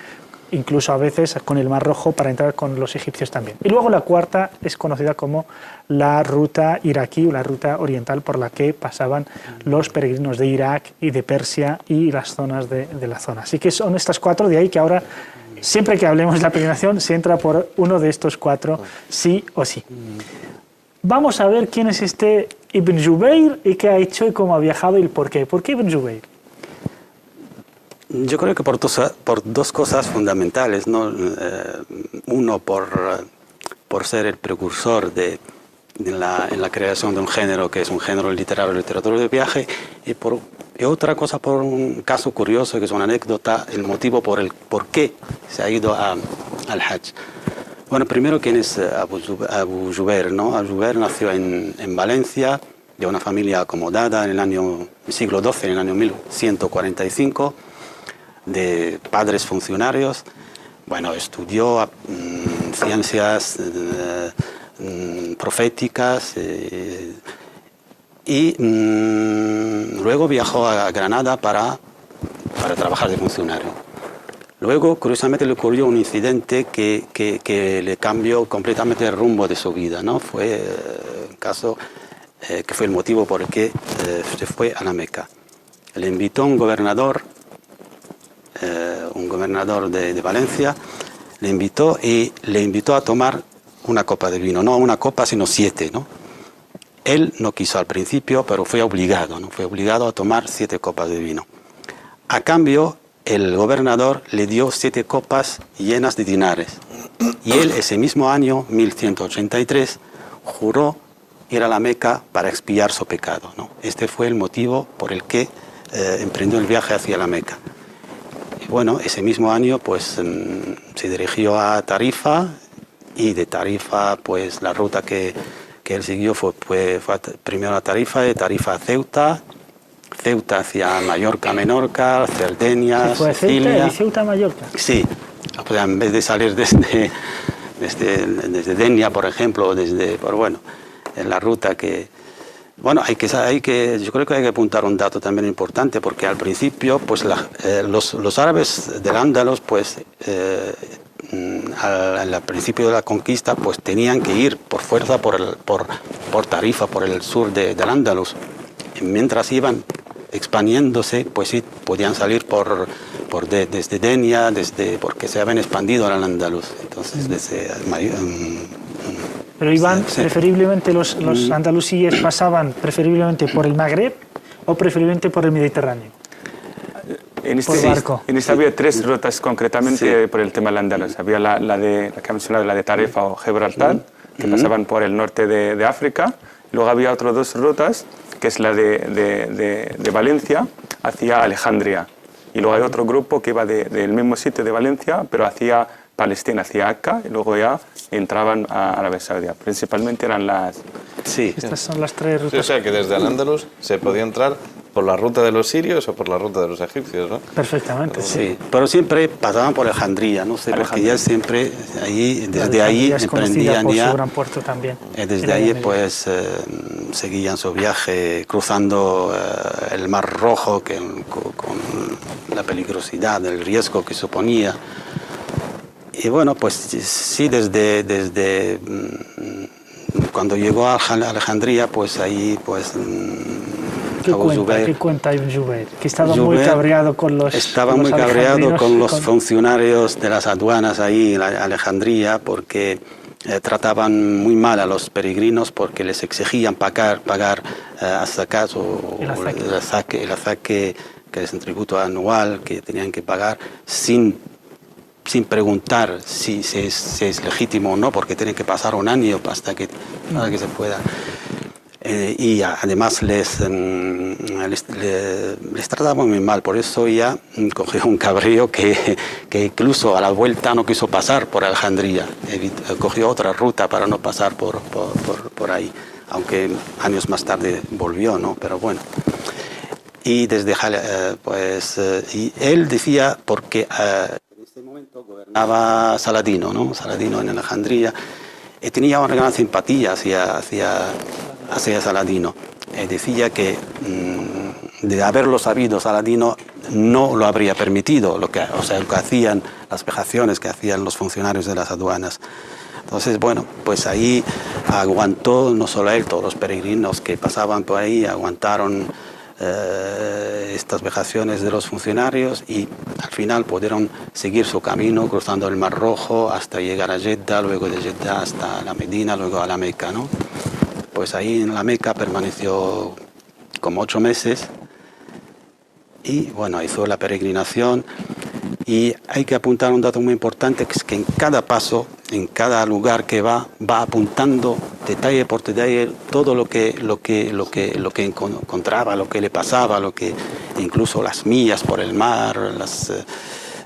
A: incluso a veces con el Mar Rojo, para entrar con los egipcios también. Y luego la cuarta es conocida como la ruta iraquí, o la ruta oriental, por la que pasaban los peregrinos de Irak y de Persia y las zonas de la zona. Así que son estas 4, de ahí que ahora, siempre que hablemos de la peregrinación, se entra por uno de estos 4, sí o sí. Vamos a ver quién es este Ibn Jubayr y qué ha hecho y cómo ha viajado y el por qué. ¿Por qué Ibn Jubayr?
F: Yo creo que por dos cosas fundamentales, ¿no? Uno, por ser el precursor en la creación de un género que es un género literario, literatura de viaje, y otra cosa por un caso curioso, que es una anécdota, el motivo por qué se ha ido al Hajj. Bueno, primero, ¿quién es Abu Jubayr, ¿no? Abu Jubayr nació en Valencia, de una familia acomodada en el siglo XII, en el año 1145, de padres funcionarios. Bueno, estudió ciencias proféticas y luego viajó a Granada para trabajar de funcionario. Luego, curiosamente, le ocurrió un incidente que le cambió completamente el rumbo de su vida, ¿no? Fue un caso que fue el motivo por el que se fue a la Meca. Le invitó un gobernador de Valencia, le invitó a tomar una copa de vino, no una copa, sino 7, ¿no? Él no quiso al principio, pero fue obligado, ¿no? Fue obligado a tomar 7 copas de vino. A cambio, el gobernador le dio 7 copas llenas de dinares. Y él, ese mismo año, 1183, juró ir a la Meca para expiar su pecado, ¿no? Este fue el motivo por el que emprendió el viaje hacia la Meca. Bueno, ese mismo año pues se dirigió a Tarifa, y de Tarifa pues la ruta que él siguió fue primero a Tarifa, de Tarifa a Ceuta hacia Mallorca, Menorca, Cerdeña,
A: ¿Fue
F: Sicilia.
A: Ceuta y Ceuta a Mallorca?
F: Sí, o sea, en vez de salir desde Denia, por ejemplo, en la ruta que... Bueno, yo creo que hay que apuntar un dato también importante, porque al principio pues los árabes del Andalus pues al principio de la conquista pues tenían que ir por fuerza por Tarifa, por el sur del Andalus. Mientras iban expandiéndose, pues sí, podían salir desde Denia, porque se habían expandido al Andalus. Entonces,
A: pero iban preferiblemente los andalusíes pasaban preferiblemente por el Magreb o preferiblemente por el Mediterráneo. Por barco.
D: En esta había 3 rutas concretamente por el tema del Andalus. Había la que ha mencionado, la de Tarifa o Gibraltar, que pasaban por el norte de África. Luego había otras dos rutas, que es la de Valencia hacia Alejandría. Y luego hay otro grupo que iba del mismo sitio de Valencia, pero hacia Palestina, hacia Acá, y luego ya entraban a Arabia Saudí. Principalmente eran las...
F: Sí.
A: Estas son las tres rutas.
C: Sí, o sea que desde Al-Ándalus se podía entrar por la ruta de los sirios o por la ruta de los egipcios, ¿no?
A: Perfectamente,
F: Sí, pero siempre pasaban por Alejandría, no sé, porque ya siempre ahí, desde ahí
A: es conocida
F: emprendían
A: por
F: ya,
A: su gran puerto también.
F: desde ahí pues seguían su viaje cruzando el Mar Rojo con la peligrosidad, el riesgo que suponía. Y bueno, pues sí, desde cuando llegó a Alejandría, pues ahí pues...
A: ¿Qué cuenta Ibn Jubayr? Que estaba muy cabreado con los...
F: Estaba muy cabreado con los funcionarios de las aduanas ahí en Alejandría porque trataban muy mal a los peregrinos porque les exigían pagar azakat o el azaque, que es un tributo anual que tenían que pagar sin preguntar si es legítimo o no, porque tiene que pasar un año hasta que se pueda. Y además les trataban muy mal, por eso ya cogió un cabreo que incluso a la vuelta no quiso pasar por Alejandría, cogió otra ruta para no pasar por ahí, aunque años más tarde volvió, ¿no? Pero bueno. Y desde y él decía, porque en este momento gobernaba Saladino, ¿no? Saladino en Alejandría, y tenía una gran simpatía hacia Saladino. Decía que de haberlo sabido Saladino no lo habría permitido, lo que hacían, las vejaciones que hacían los funcionarios de las aduanas. Entonces, bueno, pues ahí aguantó, no solo él, todos los peregrinos que pasaban por ahí aguantaron estas vejaciones de los funcionarios y al final pudieron seguir su camino cruzando el Mar Rojo hasta llegar a Jeddah, luego de Jeddah hasta la Medina, luego a la Meca, ¿no? Pues ahí en la Meca permaneció como 8 meses y bueno, hizo la peregrinación. Y hay que apuntar un dato muy importante, que es que en cada paso, en cada lugar que va apuntando detalle por detalle todo lo que encontraba, lo que le pasaba, incluso las millas por el mar,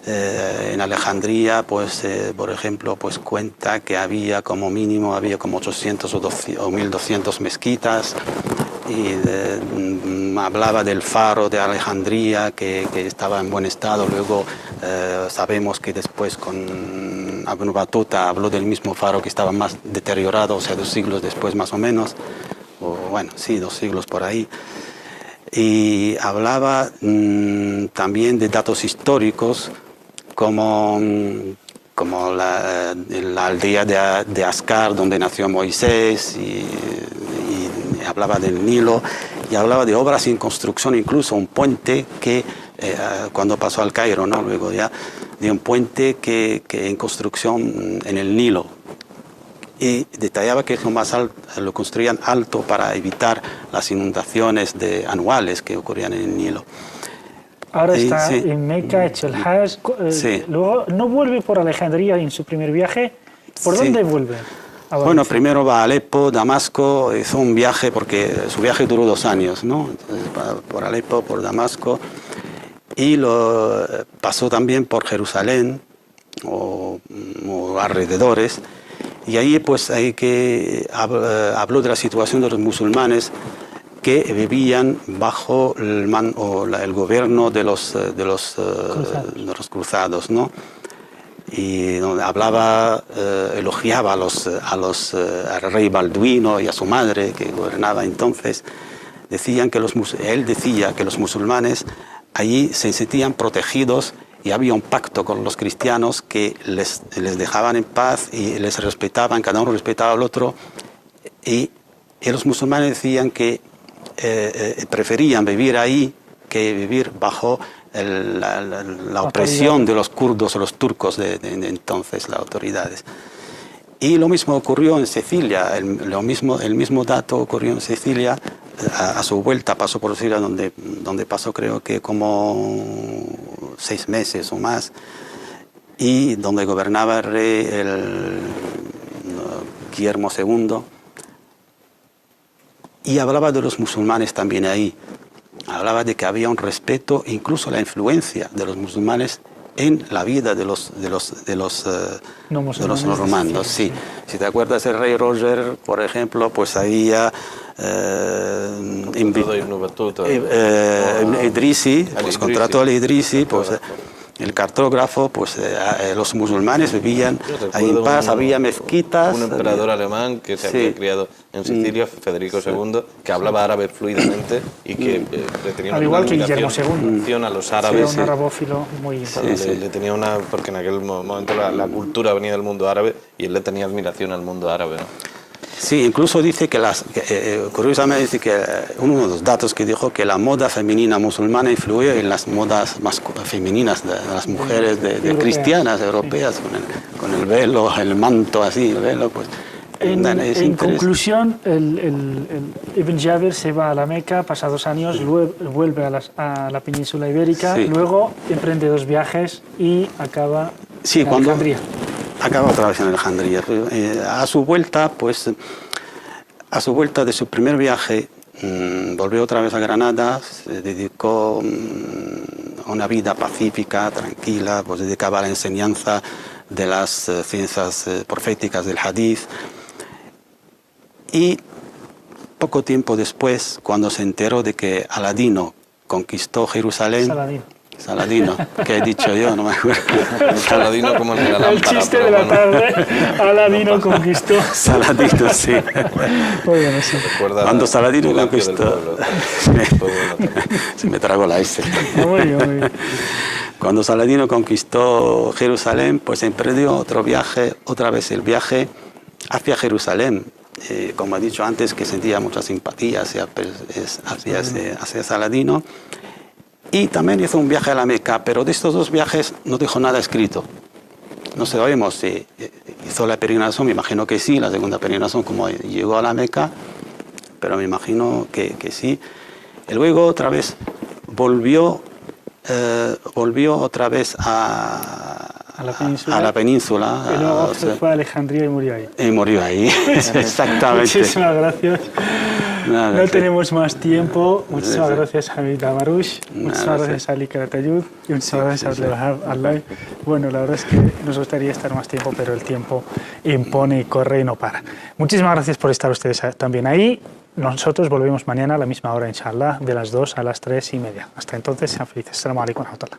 F: en Alejandría, pues por ejemplo, pues cuenta que había como 800 o 1200 mezquitas. Y hablaba del faro de Alejandría que estaba en buen estado. Luego sabemos que después con Ibn Battuta habló del mismo faro que estaba más deteriorado, o sea, 2 siglos después más o menos, o bueno, sí, 2 siglos por ahí. Y hablaba también de datos históricos como la aldea de Ascar, donde nació Moisés, y hablaba del Nilo, y hablaba de obras en construcción, incluso un puente que, cuando pasó al Cairo, ¿no? Luego ya, de un puente que en construcción en el Nilo. Y detallaba que lo construían alto para evitar las inundaciones anuales que ocurrían en el Nilo.
A: Ahora está en Meca, hecho el Hajj, luego no vuelve por Alejandría en su primer viaje. ¿Por dónde vuelve?
F: Bueno, primero va a Alepo, Damasco, hizo un viaje, porque su viaje duró 2 años, ¿no? Entonces, por Alepo, por Damasco, y lo pasó también por Jerusalén o alrededores, y ahí pues habló de la situación de los musulmanes que vivían bajo el gobierno de los cruzados, ¿no? Y donde hablaba, elogiaba al rey Balduino y a su madre, que gobernaba entonces. Él decía que los musulmanes allí se sentían protegidos y había un pacto con los cristianos que les dejaban en paz y les respetaban, cada uno respetaba al otro. Y los musulmanes decían que preferían vivir ahí que vivir bajo la opresión de los kurdos o los turcos de entonces, las autoridades. Y lo mismo ocurrió en Sicilia, el mismo dato ocurrió en Sicilia. A su vuelta pasó por Sicilia, donde pasó creo que como 6 meses o más, y donde gobernaba el rey, Guillermo II, y hablaba de los musulmanes también ahí. Hablaba de que había un respeto, incluso la influencia de los musulmanes en la vida de los normandos. Sí. Si te acuerdas del rey Roger, por ejemplo, pues había Idrisi, pues contrató al Idrisi, pues el cartógrafo, pues los musulmanes vivían ahí en paz, había mezquitas.
C: Un emperador alemán que se había criado en Sicilia, Federico II, que hablaba árabe fluidamente y que le tenía
A: al igual que Guillermo II,
C: a los árabes.
A: Era un arabófilo muy importante.
C: Le tenía porque en aquel momento la cultura venía del mundo árabe y él le tenía admiración al mundo árabe, ¿no?
F: Sí, incluso dice que curiosamente dice que uno de los datos que dijo que la moda femenina musulmana influye en las modas más femeninas de las mujeres cristianas europeas, con el velo, el manto así, el velo, pues.
A: En conclusión, el Ibn Jabir se va a la Meca, pasa 2 años, vuelve a la península ibérica, luego emprende 2 viajes y acaba en Alejandría.
F: Acaba otra vez en Alejandría. A su vuelta de su primer viaje, volvió otra vez a Granada, se dedicó a una vida pacífica, tranquila, pues dedicaba a la enseñanza de las ciencias proféticas del hadith. Y poco tiempo después, cuando se enteró de que Aladino conquistó Jerusalén, Saladino, que he dicho yo, no me acuerdo.
C: Saladino como el de la lámpara.
A: El chiste de la tarde, Aladino conquistó.
F: Saladino, sí.
A: Bueno, sí.
F: Cuando Saladino conquistó, se me tragó la S.
A: Muy bien.
F: Cuando Saladino conquistó Jerusalén, pues emprendió otro viaje, otra vez el viaje hacia Jerusalén. Como he dicho antes, que sentía mucha simpatía hacia Saladino. Y también hizo un viaje a la Meca, pero de estos 2 viajes no dejó nada escrito. No sabemos si hizo la peregrinación, me imagino que sí, la segunda peregrinación, como llegó a la Meca, pero me imagino que sí. Y luego otra vez volvió otra vez a la península.
A: Y luego se fue a Alejandría y murió ahí.
F: Exactamente.
A: Muchísimas gracias. No tenemos más tiempo. Muchísimas gracias, Hamid Amarush. Muchísimas gracias, Ali Karatayud. Y muchísimas gracias a Abdelwahab Al-Lay. Bueno, la verdad es que nos gustaría estar más tiempo, pero el tiempo impone y corre y no para. Muchísimas gracias por estar ustedes también ahí. Nosotros volvemos mañana a la misma hora, inshallah, de las 2 a las 3:30. Hasta entonces, sean felices. Assalamu alaikum wa rahmatullah.